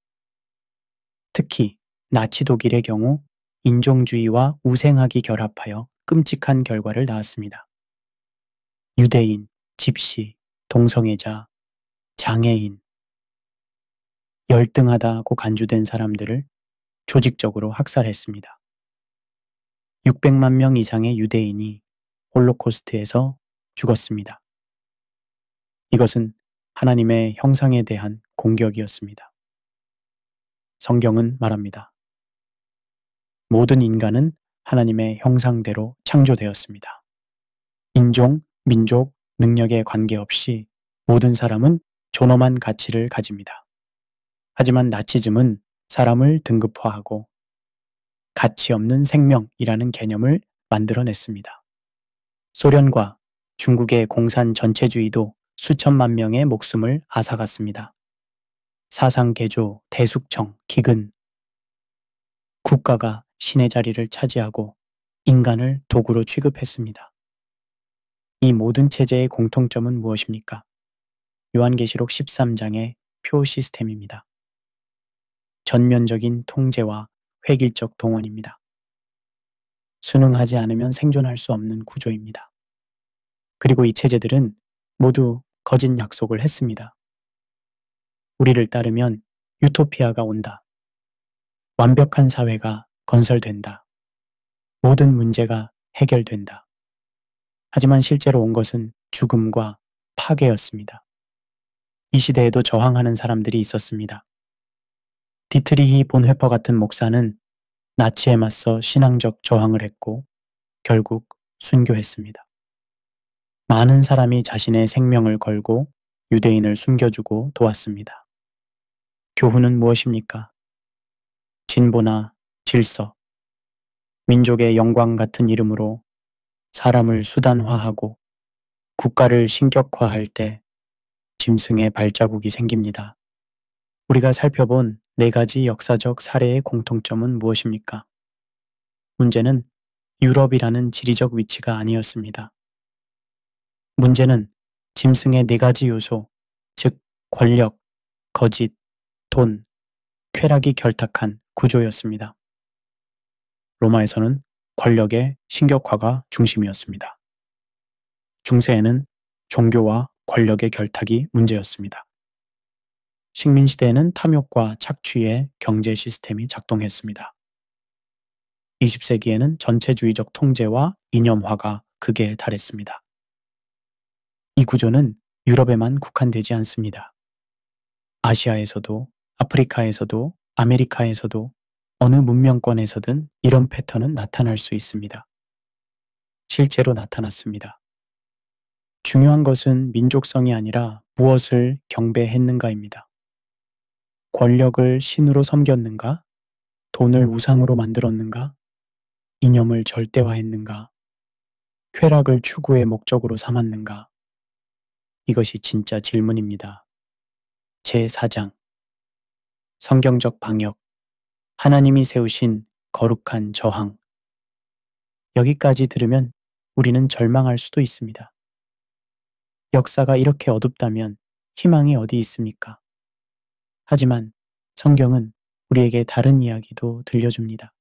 특히 나치 독일의 경우 인종주의와 우생학이 결합하여 끔찍한 결과를 낳았습니다. 유대인, 집시, 동성애자, 장애인, 열등하다고 간주된 사람들을 조직적으로 학살했습니다. 600만 명 이상의 유대인이 홀로코스트에서 죽었습니다. 이것은 하나님의 형상에 대한 공격이었습니다. 성경은 말합니다. 모든 인간은 하나님의 형상대로 창조되었습니다. 인종, 민족, 능력에 관계없이 모든 사람은 존엄한 가치를 가집니다. 하지만 나치즘은 사람을 등급화하고 가치 없는 생명이라는 개념을 만들어냈습니다. 소련과 중국의 공산 전체주의도 수천만 명의 목숨을 앗아갔습니다. 사상개조, 대숙청, 기근, 국가가 신의 자리를 차지하고 인간을 도구로 취급했습니다. 이 모든 체제의 공통점은 무엇입니까? 요한계시록 13장의 표 시스템입니다. 전면적인 통제와 획일적 동원입니다. 순응하지 않으면 생존할 수 없는 구조입니다. 그리고 이 체제들은 모두 거짓 약속을 했습니다. 우리를 따르면 유토피아가 온다. 완벽한 사회가 건설된다. 모든 문제가 해결된다. 하지만 실제로 온 것은 죽음과 파괴였습니다. 이 시대에도 저항하는 사람들이 있었습니다. 디트리히 본회퍼 같은 목사는 나치에 맞서 신앙적 저항을 했고 결국 순교했습니다. 많은 사람이 자신의 생명을 걸고 유대인을 숨겨주고 도왔습니다. 교훈은 무엇입니까? 진보나 질서, 민족의 영광 같은 이름으로 사람을 수단화하고 국가를 신격화할 때 짐승의 발자국이 생깁니다. 우리가 살펴본 4가지 역사적 사례의 공통점은 무엇입니까? 문제는 유럽이라는 지리적 위치가 아니었습니다. 문제는 짐승의 4가지 요소, 즉 권력, 거짓, 돈, 쾌락이 결탁한 구조였습니다. 로마에서는 권력의 신격화가 중심이었습니다. 중세에는 종교와 권력의 결탁이 문제였습니다. 식민시대에는 탐욕과 착취의 경제 시스템이 작동했습니다. 20세기에는 전체주의적 통제와 이념화가 극에 달했습니다. 이 구조는 유럽에만 국한되지 않습니다. 아시아에서도, 아프리카에서도, 아메리카에서도 어느 문명권에서든 이런 패턴은 나타날 수 있습니다. 실제로 나타났습니다. 중요한 것은 민족성이 아니라 무엇을 경배했는가입니다. 권력을 신으로 섬겼는가? 돈을 우상으로 만들었는가? 이념을 절대화했는가? 쾌락을 추구의 목적으로 삼았는가? 이것이 진짜 질문입니다. 제4장 성경적 방역, 하나님이 세우신 거룩한 저항. 여기까지 들으면 우리는 절망할 수도 있습니다. 역사가 이렇게 어둡다면 희망이 어디 있습니까? 하지만 성경은 우리에게 다른 이야기도 들려줍니다.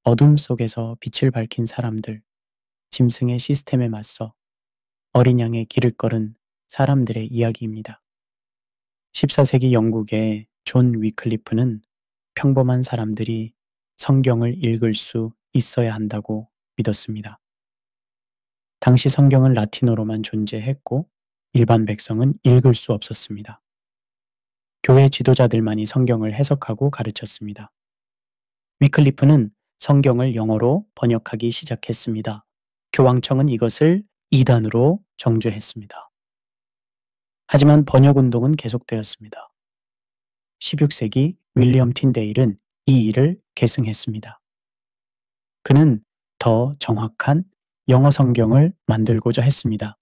어둠 속에서 빛을 밝힌 사람들, 짐승의 시스템에 맞서 어린 양의 길을 걸은 사람들의 이야기입니다. 14세기 영국의 존 위클리프는 평범한 사람들이 성경을 읽을 수 있어야 한다고 믿었습니다. 당시 성경은 라틴어로만 존재했고 일반 백성은 읽을 수 없었습니다. 교회 지도자들만이 성경을 해석하고 가르쳤습니다. 위클리프는 성경을 영어로 번역하기 시작했습니다. 교황청은 이것을 이단으로 정죄했습니다. 하지만 번역운동은 계속되었습니다. 16세기 윌리엄 틴데일은 이 일을 계승했습니다. 그는 더 정확한 영어 성경을 만들고자 했습니다.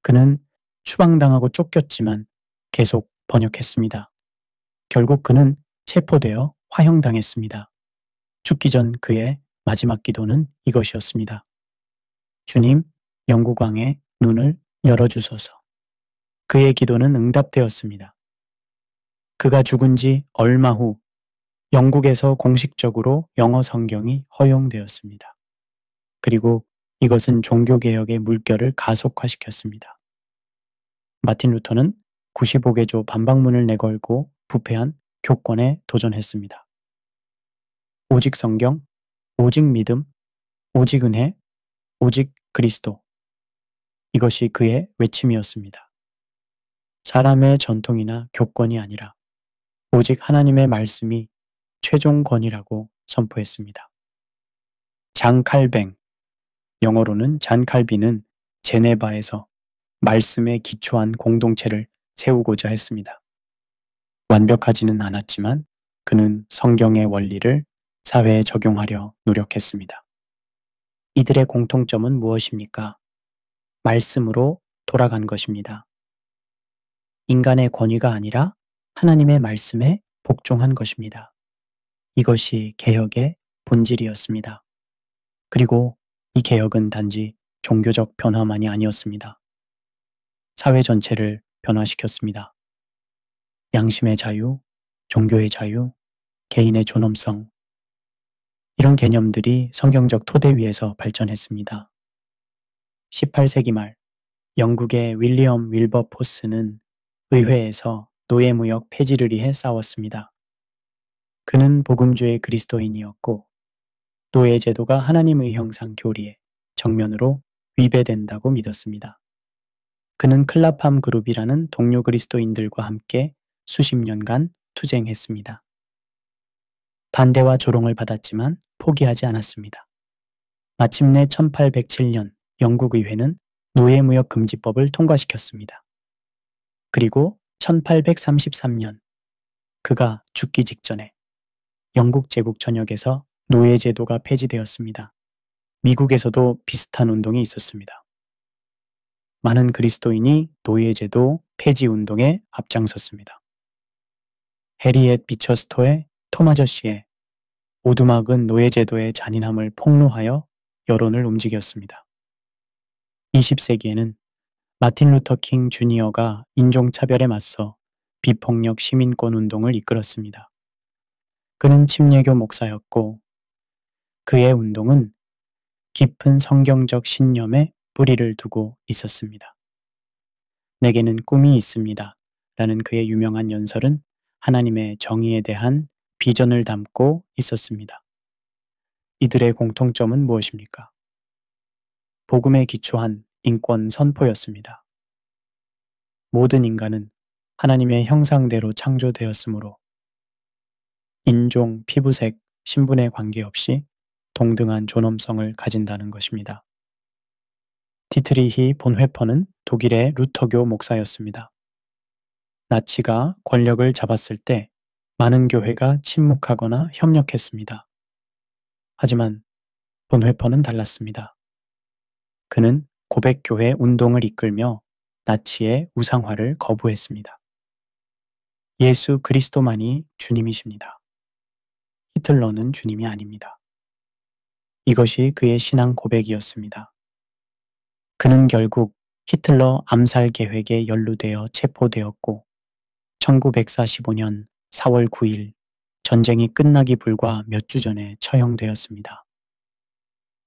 그는 추방당하고 쫓겼지만 계속 번역했습니다. 결국 그는 체포되어 화형당했습니다. 죽기 전 그의 마지막 기도는 이것이었습니다. 주님, 영국 왕의 눈을 열어주소서. 그의 기도는 응답되었습니다. 그가 죽은 지 얼마 후 영국에서 공식적으로 영어 성경이 허용되었습니다. 그리고 이것은 종교개혁의 물결을 가속화시켰습니다. 마틴 루터는 95개조 반박문을 내걸고 부패한 교권에 도전했습니다. 오직 성경, 오직 믿음, 오직 은혜, 오직 그리스도. 이것이 그의 외침이었습니다. 사람의 전통이나 교권이 아니라 오직 하나님의 말씀이 최종 권위라고 선포했습니다. 장 칼뱅, 영어로는 잔 칼빈은 제네바에서 말씀에 기초한 공동체를 세우고자 했습니다. 완벽하지는 않았지만 그는 성경의 원리를 사회에 적용하려 노력했습니다. 이들의 공통점은 무엇입니까? 말씀으로 돌아간 것입니다. 인간의 권위가 아니라 하나님의 말씀에 복종한 것입니다. 이것이 개혁의 본질이었습니다. 그리고 이 개혁은 단지 종교적 변화만이 아니었습니다. 사회 전체를 변화시켰습니다. 양심의 자유, 종교의 자유, 개인의 존엄성, 이런 개념들이 성경적 토대 위에서 발전했습니다. 18세기 말 영국의 윌리엄 윌버포스는 의회에서 노예무역 폐지를 위해 싸웠습니다. 그는 복음주의 그리스도인이었고 노예제도가 하나님의 형상 교리에 정면으로 위배된다고 믿었습니다. 그는 클라팜 그룹이라는 동료 그리스도인들과 함께 수십 년간 투쟁했습니다. 반대와 조롱을 받았지만 포기하지 않았습니다. 마침내 1807년 영국 의회는 노예무역 금지법을 통과시켰습니다. 그리고 1833년 그가 죽기 직전에 영국 제국 전역에서 노예제도가 폐지되었습니다. 미국에서도 비슷한 운동이 있었습니다. 많은 그리스도인이 노예제도 폐지 운동에 앞장섰습니다. 해리엣 비처스토의 톰 아저씨의 오두막은 노예제도의 잔인함을 폭로하여 여론을 움직였습니다. 20세기에는 마틴 루터 킹 주니어가 인종차별에 맞서 비폭력 시민권 운동을 이끌었습니다. 그는 침례교 목사였고 그의 운동은 깊은 성경적 신념에 뿌리를 두고 있었습니다. 내게는 꿈이 있습니다. 라는 그의 유명한 연설은 하나님의 정의에 대한 비전을 담고 있었습니다. 이들의 공통점은 무엇입니까? 복음에 기초한 인권 선포였습니다. 모든 인간은 하나님의 형상대로 창조되었으므로 인종, 피부색, 신분에 관계없이 동등한 존엄성을 가진다는 것입니다. 디트리히 본회퍼는 독일의 루터교 목사였습니다. 나치가 권력을 잡았을 때 많은 교회가 침묵하거나 협력했습니다. 하지만 본회퍼는 달랐습니다. 그는 고백교회 운동을 이끌며 나치의 우상화를 거부했습니다. 예수 그리스도만이 주님이십니다. 히틀러는 주님이 아닙니다. 이것이 그의 신앙 고백이었습니다. 그는 결국 히틀러 암살 계획에 연루되어 체포되었고 1945년 4월 9일 전쟁이 끝나기 불과 몇 주 전에 처형되었습니다.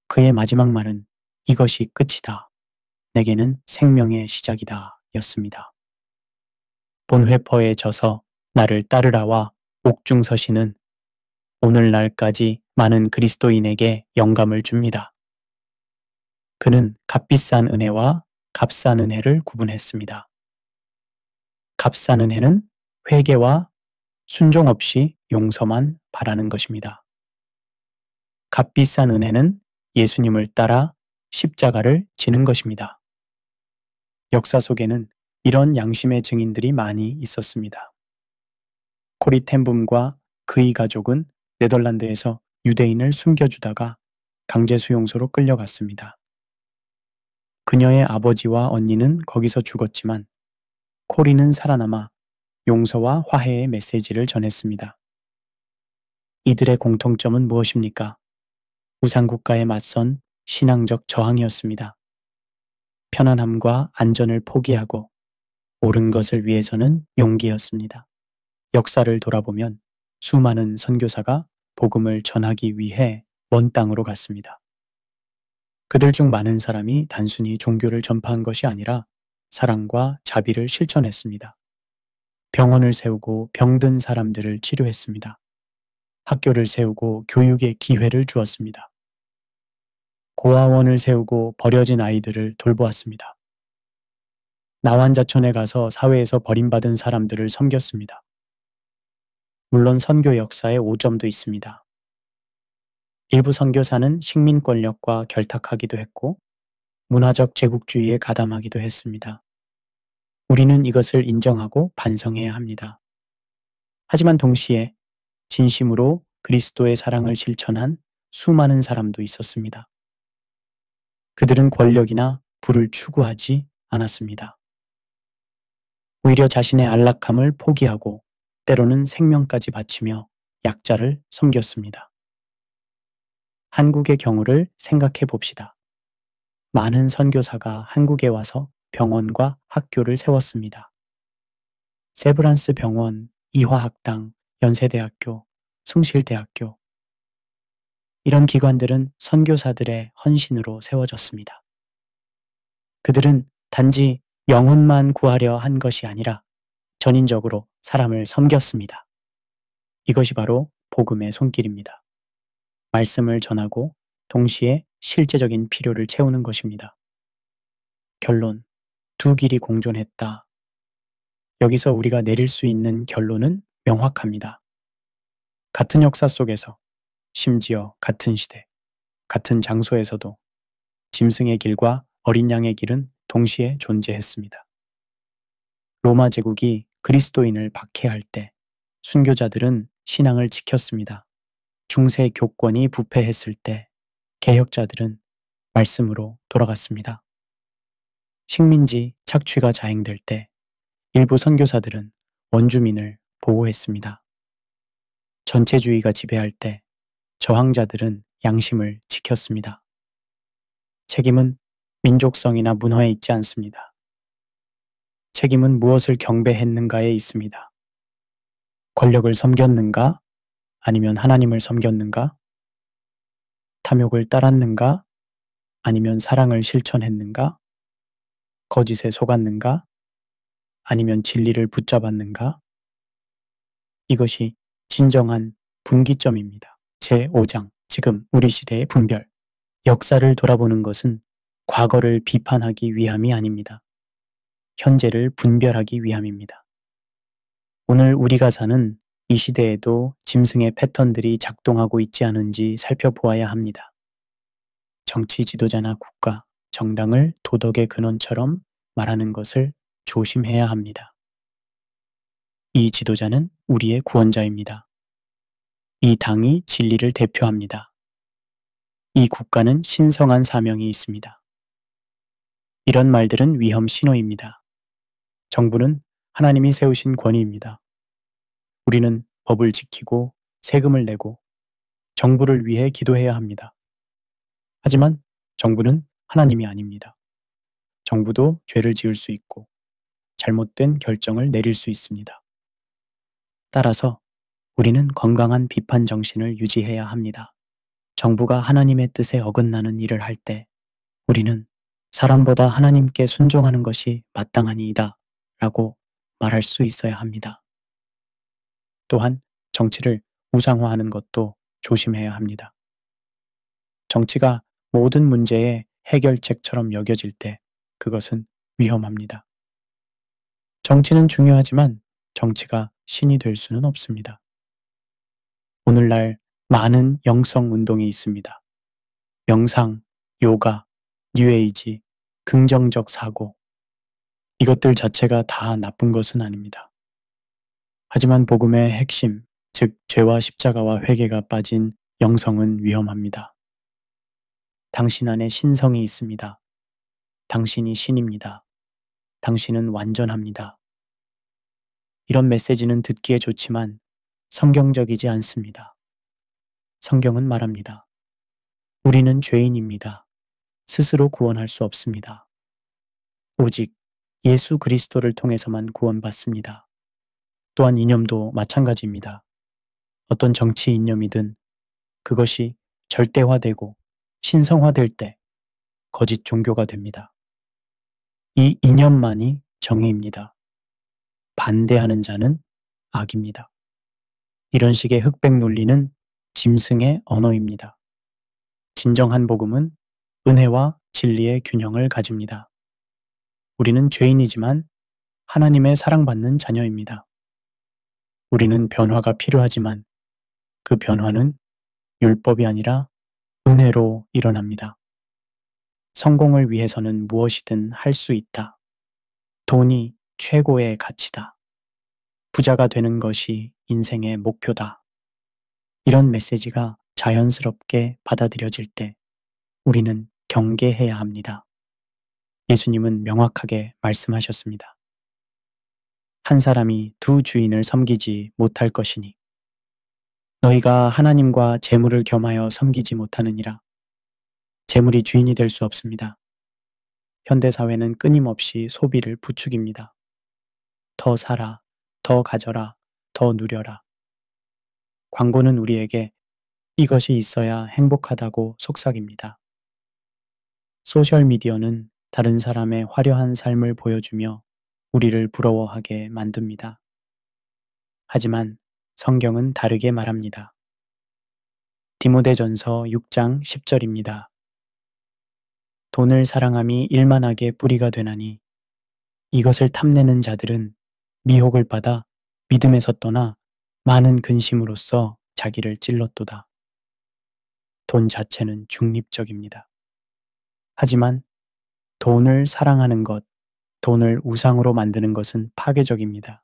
그의 마지막 말은 이것이 끝이다. 내게는 생명의 시작이다. 였습니다. 본회퍼에 져서 나를 따르라와 옥중서신은 오늘날까지 많은 그리스도인에게 영감을 줍니다. 그는 값비싼 은혜와 값싼 은혜를 구분했습니다. 값싼 은혜는 회개와 순종 없이 용서만 바라는 것입니다. 값비싼 은혜는 예수님을 따라 십자가를 지는 것입니다. 역사 속에는 이런 양심의 증인들이 많이 있었습니다. 코리 텐붐과 그의 가족은 네덜란드에서 유대인을 숨겨주다가 강제 수용소로 끌려갔습니다. 그녀의 아버지와 언니는 거기서 죽었지만 코리는 살아남아 용서와 화해의 메시지를 전했습니다. 이들의 공통점은 무엇입니까? 우상국가에 맞선 신앙적 저항이었습니다. 편안함과 안전을 포기하고 옳은 것을 위해서는 용기였습니다. 역사를 돌아보면 수많은 선교사가 복음을 전하기 위해 먼 땅으로 갔습니다. 그들 중 많은 사람이 단순히 종교를 전파한 것이 아니라 사랑과 자비를 실천했습니다. 병원을 세우고 병든 사람들을 치료했습니다. 학교를 세우고 교육의 기회를 주었습니다. 고아원을 세우고 버려진 아이들을 돌보았습니다. 나환자촌에 가서 사회에서 버림받은 사람들을 섬겼습니다. 물론 선교 역사에 오점도 있습니다. 일부 선교사는 식민 권력과 결탁하기도 했고 문화적 제국주의에 가담하기도 했습니다. 우리는 이것을 인정하고 반성해야 합니다. 하지만 동시에 진심으로 그리스도의 사랑을 실천한 수많은 사람도 있었습니다. 그들은 권력이나 부를 추구하지 않았습니다. 오히려 자신의 안락함을 포기하고 때로는 생명까지 바치며 약자를 섬겼습니다. 한국의 경우를 생각해 봅시다. 많은 선교사가 한국에 와서 병원과 학교를 세웠습니다. 세브란스 병원, 이화학당, 연세대학교, 숭실대학교. 이런 기관들은 선교사들의 헌신으로 세워졌습니다. 그들은 단지 영혼만 구하려 한 것이 아니라 전인적으로 사람을 섬겼습니다. 이것이 바로 복음의 손길입니다. 말씀을 전하고 동시에 실제적인 필요를 채우는 것입니다. 결론, 두 길이 공존했다. 여기서 우리가 내릴 수 있는 결론은 명확합니다. 같은 역사 속에서, 심지어 같은 시대, 같은 장소에서도 짐승의 길과 어린 양의 길은 동시에 존재했습니다. 로마 제국이 그리스도인을 박해할 때 순교자들은 신앙을 지켰습니다. 중세 교권이 부패했을 때 개혁자들은 말씀으로 돌아갔습니다. 식민지 착취가 자행될 때 일부 선교사들은 원주민을 보호했습니다. 전체주의가 지배할 때 저항자들은 양심을 지켰습니다. 책임은 민족성이나 문화에 있지 않습니다. 책임은 무엇을 경배했는가에 있습니다. 권력을 섬겼는가? 아니면 하나님을 섬겼는가? 탐욕을 따랐는가? 아니면 사랑을 실천했는가? 거짓에 속았는가? 아니면 진리를 붙잡았는가? 이것이 진정한 분기점입니다. 제5장, 지금 우리 시대의 분별. 역사를 돌아보는 것은 과거를 비판하기 위함이 아닙니다. 현재를 분별하기 위함입니다. 오늘 우리가 사는 이 시대에도 짐승의 패턴들이 작동하고 있지 않은지 살펴보아야 합니다. 정치 지도자나 국가, 정당을 도덕의 근원처럼 말하는 것을 조심해야 합니다. 이 지도자는 우리의 구원자입니다. 이 당이 진리를 대표합니다. 이 국가는 신성한 사명이 있습니다. 이런 말들은 위험 신호입니다. 정부는 하나님이 세우신 권위입니다. 우리는 법을 지키고 세금을 내고 정부를 위해 기도해야 합니다. 하지만 정부는 하나님이 아닙니다. 정부도 죄를 지을 수 있고 잘못된 결정을 내릴 수 있습니다. 따라서 우리는 건강한 비판 정신을 유지해야 합니다. 정부가 하나님의 뜻에 어긋나는 일을 할 때 우리는 사람보다 하나님께 순종하는 것이 마땅하니이다 라고 말할 수 있어야 합니다. 또한 정치를 우상화하는 것도 조심해야 합니다. 정치가 모든 문제의 해결책처럼 여겨질 때 그것은 위험합니다. 정치는 중요하지만 정치가 신이 될 수는 없습니다. 오늘날 많은 영성 운동이 있습니다. 명상, 요가, 뉴에이지, 긍정적 사고. 이것들 자체가 다 나쁜 것은 아닙니다. 하지만 복음의 핵심, 즉 죄와 십자가와 회개가 빠진 영성은 위험합니다. 당신 안에 신성이 있습니다. 당신이 신입니다. 당신은 완전합니다. 이런 메시지는 듣기에 좋지만 성경적이지 않습니다. 성경은 말합니다. 우리는 죄인입니다. 스스로 구원할 수 없습니다. 오직 예수 그리스도를 통해서만 구원받습니다. 또한 이념도 마찬가지입니다. 어떤 정치 이념이든 그것이 절대화되고 신성화될 때 거짓 종교가 됩니다. 이 이념만이 정의입니다. 반대하는 자는 악입니다. 이런 식의 흑백 논리는 짐승의 언어입니다. 진정한 복음은 은혜와 진리의 균형을 가집니다. 우리는 죄인이지만 하나님의 사랑받는 자녀입니다. 우리는 변화가 필요하지만 그 변화는 율법이 아니라 은혜로 일어납니다. 성공을 위해서는 무엇이든 할 수 있다. 돈이 최고의 가치다. 부자가 되는 것이 인생의 목표다. 이런 메시지가 자연스럽게 받아들여질 때 우리는 경계해야 합니다. 예수님은 명확하게 말씀하셨습니다. 한 사람이 두 주인을 섬기지 못할 것이니 너희가 하나님과 재물을 겸하여 섬기지 못하느니라. 재물이 주인이 될 수 없습니다. 현대사회는 끊임없이 소비를 부추깁니다. 더 사라, 더 가져라, 더 누려라. 광고는 우리에게 이것이 있어야 행복하다고 속삭입니다. 소셜미디어는 다른 사람의 화려한 삶을 보여주며 우리를 부러워하게 만듭니다. 하지만 성경은 다르게 말합니다. 디모데전서 6장 10절입니다. 돈을 사랑함이 일만하게 뿌리가 되나니 이것을 탐내는 자들은 미혹을 받아 믿음에서 떠나 많은 근심으로써 자기를 찔렀도다. 돈 자체는 중립적입니다. 하지만 돈을 사랑하는 것, 돈을 우상으로 만드는 것은 파괴적입니다.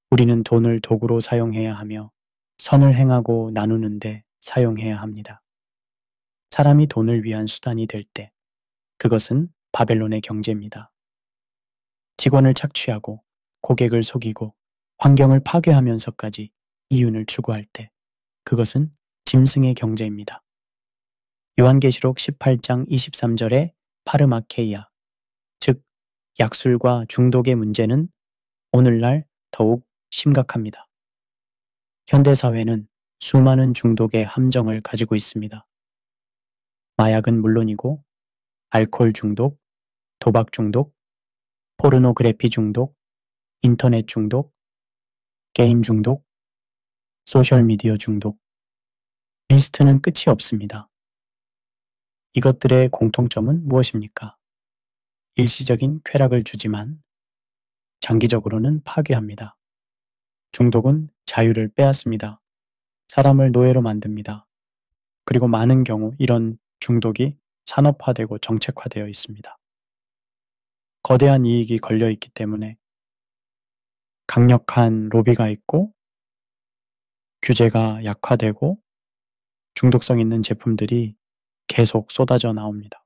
우리는 돈을 도구로 사용해야 하며 선을 행하고 나누는데 사용해야 합니다. 사람이 돈을 위한 수단이 될 때 그것은 바벨론의 경제입니다. 직원을 착취하고 고객을 속이고 환경을 파괴하면서까지 이윤을 추구할 때 그것은 짐승의 경제입니다. 요한계시록 18장 23절의 파르마케이아, 즉 약술과 중독의 문제는 오늘날 더욱 심각합니다. 현대사회는 수많은 중독의 함정을 가지고 있습니다. 마약은 물론이고 알코올 중독, 도박 중독, 포르노그래피 중독, 인터넷 중독, 게임 중독, 소셜미디어 중독, 리스트는 끝이 없습니다. 이것들의 공통점은 무엇입니까? 일시적인 쾌락을 주지만 장기적으로는 파괴합니다. 중독은 자유를 빼앗습니다. 사람을 노예로 만듭니다. 그리고 많은 경우 이런 중독이 산업화되고 정책화되어 있습니다. 거대한 이익이 걸려 있기 때문에 강력한 로비가 있고 규제가 약화되고 중독성 있는 제품들이 계속 쏟아져 나옵니다.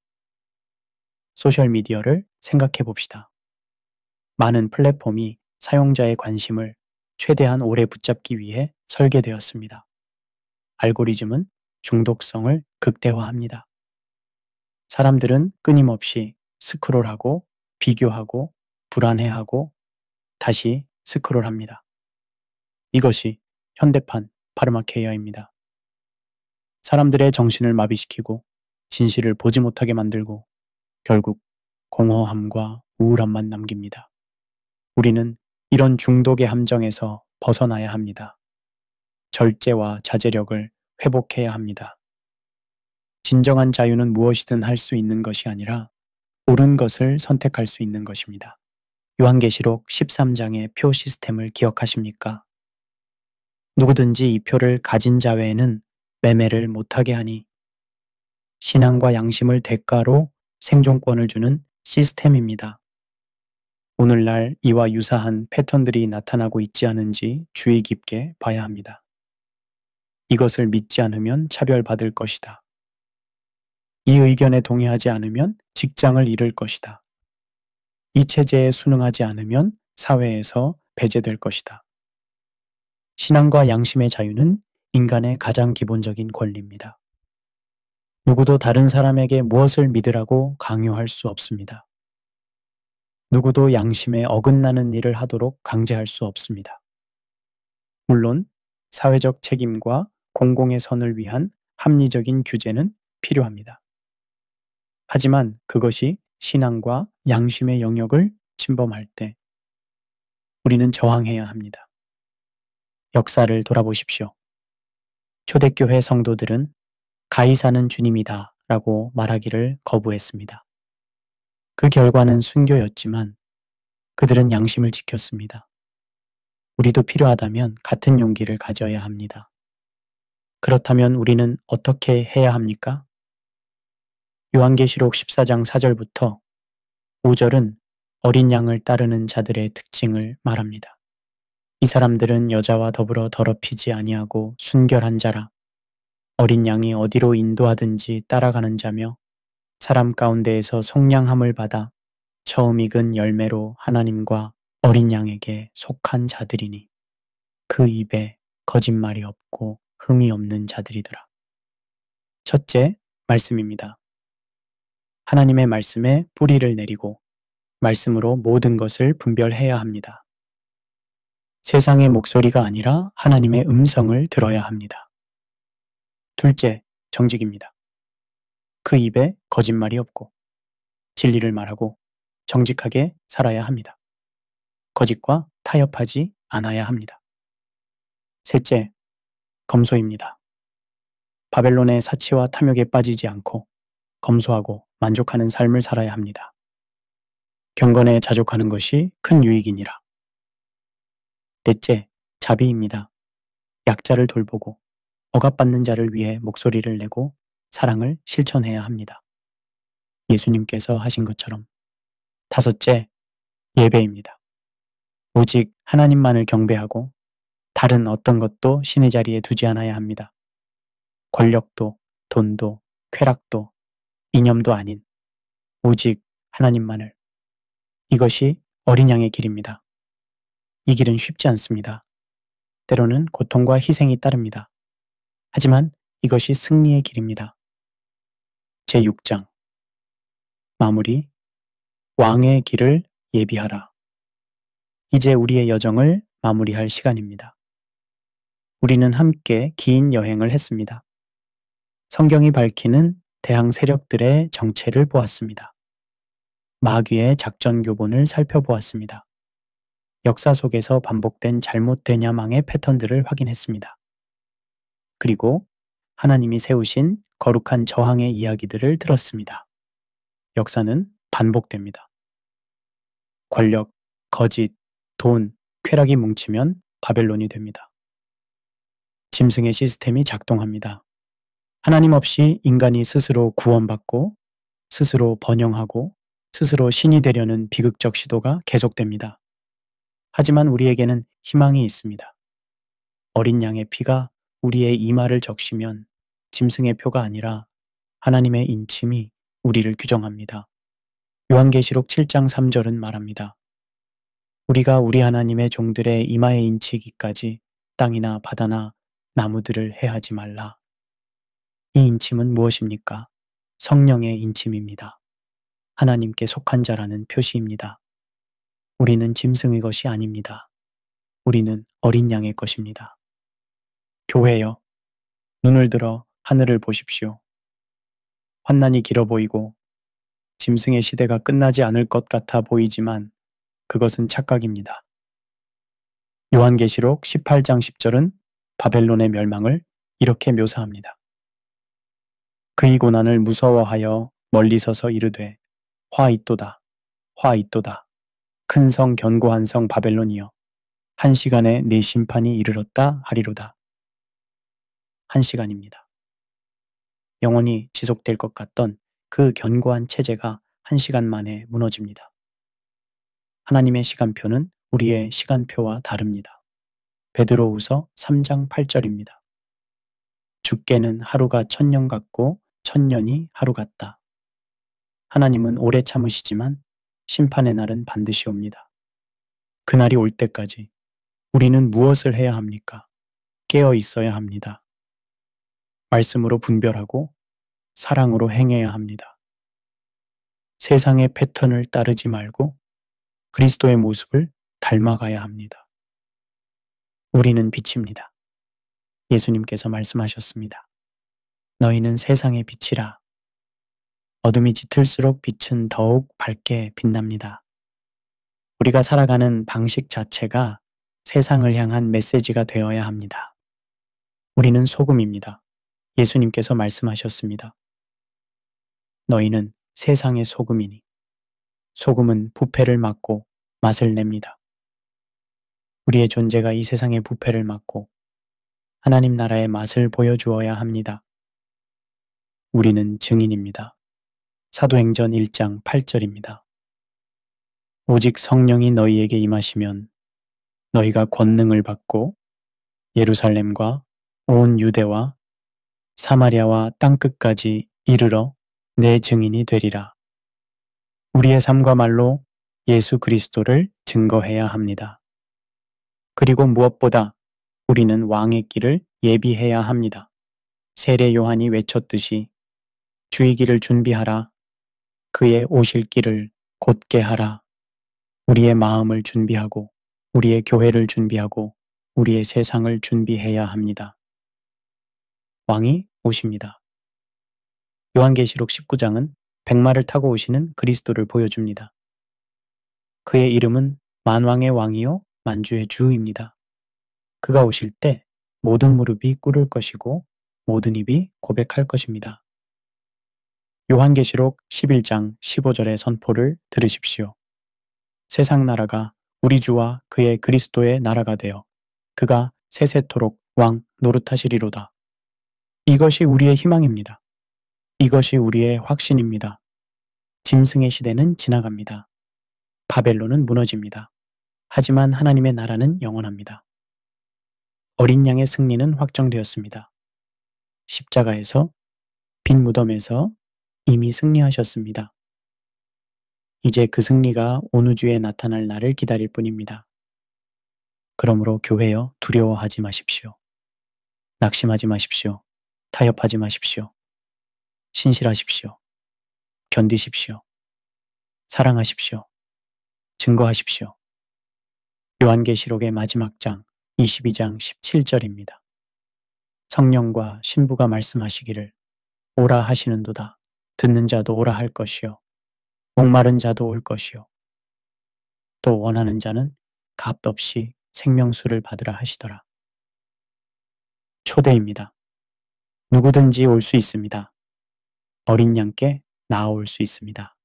소셜미디어를 생각해 봅시다. 많은 플랫폼이 사용자의 관심을 최대한 오래 붙잡기 위해 설계되었습니다. 알고리즘은 중독성을 극대화합니다. 사람들은 끊임없이 스크롤하고 비교하고 불안해하고 다시 스크롤합니다. 이것이 현대판 파르마케이아입니다. 사람들의 정신을 마비시키고 진실을 보지 못하게 만들고 결국 공허함과 우울함만 남깁니다. 우리는 이런 중독의 함정에서 벗어나야 합니다. 절제와 자제력을 회복해야 합니다. 진정한 자유는 무엇이든 할 수 있는 것이 아니라 옳은 것을 선택할 수 있는 것입니다. 요한계시록 13장의 표 시스템을 기억하십니까? 누구든지 이 표를 가진 자 외에는 매매를 못하게 하니 신앙과 양심을 대가로 생존권을 주는 시스템입니다. 오늘날 이와 유사한 패턴들이 나타나고 있지 않은지 주의 깊게 봐야 합니다. 이것을 믿지 않으면 차별받을 것이다. 이 의견에 동의하지 않으면 직장을 잃을 것이다. 이 체제에 순응하지 않으면 사회에서 배제될 것이다. 신앙과 양심의 자유는 인간의 가장 기본적인 권리입니다. 누구도 다른 사람에게 무엇을 믿으라고 강요할 수 없습니다. 누구도 양심에 어긋나는 일을 하도록 강제할 수 없습니다. 물론 사회적 책임과 공공의 선을 위한 합리적인 규제는 필요합니다. 하지만 그것이 신앙과 양심의 영역을 침범할 때 우리는 저항해야 합니다. 역사를 돌아보십시오. 초대교회 성도들은 가이사는 주님이다 라고 말하기를 거부했습니다. 그 결과는 순교였지만 그들은 양심을 지켰습니다. 우리도 필요하다면 같은 용기를 가져야 합니다. 그렇다면 우리는 어떻게 해야 합니까? 요한계시록 14장 4절부터 5절은 어린 양을 따르는 자들의 특징을 말합니다. 이 사람들은 여자와 더불어 더럽히지 아니하고 순결한 자라. 어린 양이 어디로 인도하든지 따라가는 자며 사람 가운데에서 속량함을 받아 처음 익은 열매로 하나님과 어린 양에게 속한 자들이니 그 입에 거짓말이 없고 흠이 없는 자들이더라. 첫째, 말씀입니다. 하나님의 말씀에 뿌리를 내리고 말씀으로 모든 것을 분별해야 합니다. 세상의 목소리가 아니라 하나님의 음성을 들어야 합니다. 둘째, 정직입니다. 그 입에 거짓말이 없고 진리를 말하고 정직하게 살아야 합니다. 거짓과 타협하지 않아야 합니다. 셋째, 검소입니다. 바벨론의 사치와 탐욕에 빠지지 않고 검소하고 만족하는 삶을 살아야 합니다. 경건에 자족하는 것이 큰 유익이니라. 넷째, 자비입니다. 약자를 돌보고 억압받는 자를 위해 목소리를 내고 사랑을 실천해야 합니다. 예수님께서 하신 것처럼. 다섯째, 예배입니다. 오직 하나님만을 경배하고 다른 어떤 것도 신의 자리에 두지 않아야 합니다. 권력도, 돈도, 쾌락도, 이념도 아닌 오직 하나님만을. 이것이 어린 양의 길입니다. 이 길은 쉽지 않습니다. 때로는 고통과 희생이 따릅니다. 하지만 이것이 승리의 길입니다. 제6장 마무리. 왕의 길을 예비하라. 이제 우리의 여정을 마무리할 시간입니다. 우리는 함께 긴 여행을 했습니다. 성경이 밝히는 대항 세력들의 정체를 보았습니다. 마귀의 작전 교본을 살펴보았습니다. 역사 속에서 반복된 잘못된 야망의 패턴들을 확인했습니다. 그리고 하나님이 세우신 거룩한 저항의 이야기들을 들었습니다. 역사는 반복됩니다. 권력, 거짓, 돈, 쾌락이 뭉치면 바벨론이 됩니다. 짐승의 시스템이 작동합니다. 하나님 없이 인간이 스스로 구원받고 스스로 번영하고 스스로 신이 되려는 비극적 시도가 계속됩니다. 하지만 우리에게는 희망이 있습니다. 어린 양의 피가 우리의 이마를 적시면 짐승의 표가 아니라 하나님의 인침이 우리를 규정합니다. 요한계시록 7장 3절은 말합니다. 우리가 우리 하나님의 종들의 이마에 인치기까지 땅이나 바다나 나무들을 해하지 말라. 이 인침은 무엇입니까? 성령의 인침입니다. 하나님께 속한 자라는 표시입니다. 우리는 짐승의 것이 아닙니다. 우리는 어린 양의 것입니다. 교회여, 눈을 들어 하늘을 보십시오. 환난이 길어 보이고 짐승의 시대가 끝나지 않을 것 같아 보이지만 그것은 착각입니다. 요한계시록 18장 10절은 바벨론의 멸망을 이렇게 묘사합니다. 그의 고난을 무서워하여 멀리 서서 이르되 화 있도다, 화 있도다. 큰 성 견고한 성 바벨론이여 한 시간에 내 심판이 이르렀다 하리로다. 한 시간입니다. 영원히 지속될 것 같던 그 견고한 체제가 한 시간 만에 무너집니다. 하나님의 시간표는 우리의 시간표와 다릅니다. 베드로후서 3장 8절입니다. 주께는 하루가 1000년 같고 1000년이 하루 같다. 하나님은 오래 참으시지만 심판의 날은 반드시 옵니다. 그날이 올 때까지 우리는 무엇을 해야 합니까? 깨어 있어야 합니다. 말씀으로 분별하고 사랑으로 행해야 합니다. 세상의 패턴을 따르지 말고 그리스도의 모습을 닮아가야 합니다. 우리는 빛입니다. 예수님께서 말씀하셨습니다. 너희는 세상의 빛이라. 어둠이 짙을수록 빛은 더욱 밝게 빛납니다. 우리가 살아가는 방식 자체가 세상을 향한 메시지가 되어야 합니다. 우리는 소금입니다. 예수님께서 말씀하셨습니다. 너희는 세상의 소금이니 소금은 부패를 막고 맛을 냅니다. 우리의 존재가 이 세상의 부패를 막고 하나님 나라의 맛을 보여주어야 합니다. 우리는 증인입니다. 사도행전 1장 8절입니다. 오직 성령이 너희에게 임하시면 너희가 권능을 받고 예루살렘과 온 유대와 사마리아와 땅끝까지 이르러 내 증인이 되리라. 우리의 삶과 말로 예수 그리스도를 증거해야 합니다. 그리고 무엇보다 우리는 왕의 길을 예비해야 합니다. 세례 요한이 외쳤듯이 주의 길을 준비하라. 그의 오실 길을 곧게 하라. 우리의 마음을 준비하고 우리의 교회를 준비하고 우리의 세상을 준비해야 합니다. 왕이 오십니다. 요한계시록 19장은 백마를 타고 오시는 그리스도를 보여줍니다. 그의 이름은 만왕의 왕이요 만주의 주입니다. 그가 오실 때 모든 무릎이 꿇을 것이고 모든 입이 고백할 것입니다. 요한계시록 11장 15절의 선포를 들으십시오. 세상 나라가 우리 주와 그의 그리스도의 나라가 되어 그가 세세토록 왕 노릇하시리로다. 이것이 우리의 희망입니다. 이것이 우리의 확신입니다. 짐승의 시대는 지나갑니다. 바벨론은 무너집니다. 하지만 하나님의 나라는 영원합니다. 어린 양의 승리는 확정되었습니다. 십자가에서 빈 무덤에서 이미 승리하셨습니다. 이제 그 승리가 온 우주에 나타날 날을 기다릴 뿐입니다. 그러므로 교회여 두려워하지 마십시오. 낙심하지 마십시오. 타협하지 마십시오. 신실하십시오. 견디십시오. 사랑하십시오. 증거하십시오. 요한계시록의 마지막 장 22장 17절입니다. 성령과 신부가 말씀하시기를 오라 하시는도다. 듣는 자도 오라 할 것이요. 목마른 자도 올 것이요. 또 원하는 자는 값없이 생명수를 받으라 하시더라. 초대입니다. 누구든지 올 수 있습니다. 어린 양께 나아올 수 있습니다.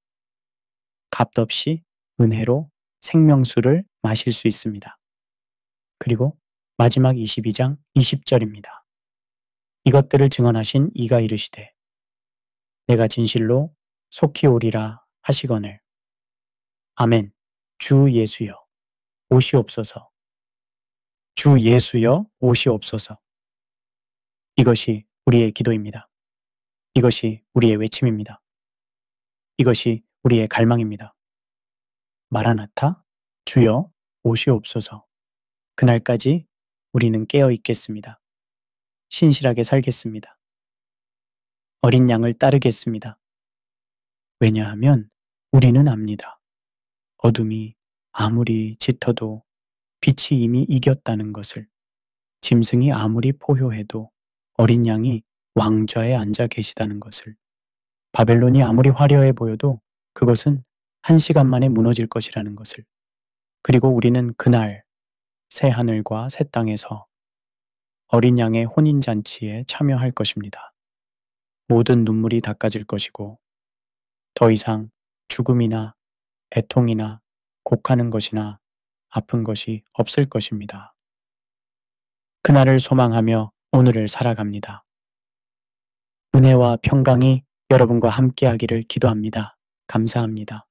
값없이 은혜로 생명수를 마실 수 있습니다. 그리고 마지막 22장 20절입니다. 이것들을 증언하신 이가 이르시되 내가 진실로 속히 오리라 하시거늘. 아멘. 주 예수여 오시옵소서. 주 예수여 오시옵소서. 이것이 우리의 기도입니다. 이것이 우리의 외침입니다. 이것이 우리의 갈망입니다. 마라나타, 주여 오시옵소서. 그날까지 우리는 깨어 있겠습니다. 신실하게 살겠습니다. 어린 양을 따르겠습니다. 왜냐하면 우리는 압니다. 어둠이 아무리 짙어도 빛이 이미 이겼다는 것을, 짐승이 아무리 포효해도 어린 양이 왕좌에 앉아 계시다는 것을, 바벨론이 아무리 화려해 보여도 그것은 한 시간 만에 무너질 것이라는 것을, 그리고 우리는 그날 새 하늘과 새 땅에서 어린 양의 혼인잔치에 참여할 것입니다. 모든 눈물이 닦아질 것이고 더 이상 죽음이나 애통이나 곡하는 것이나 아픈 것이 없을 것입니다. 그날을 소망하며 오늘을 살아갑니다. 은혜와 평강이 여러분과 함께하기를 기도합니다. 감사합니다.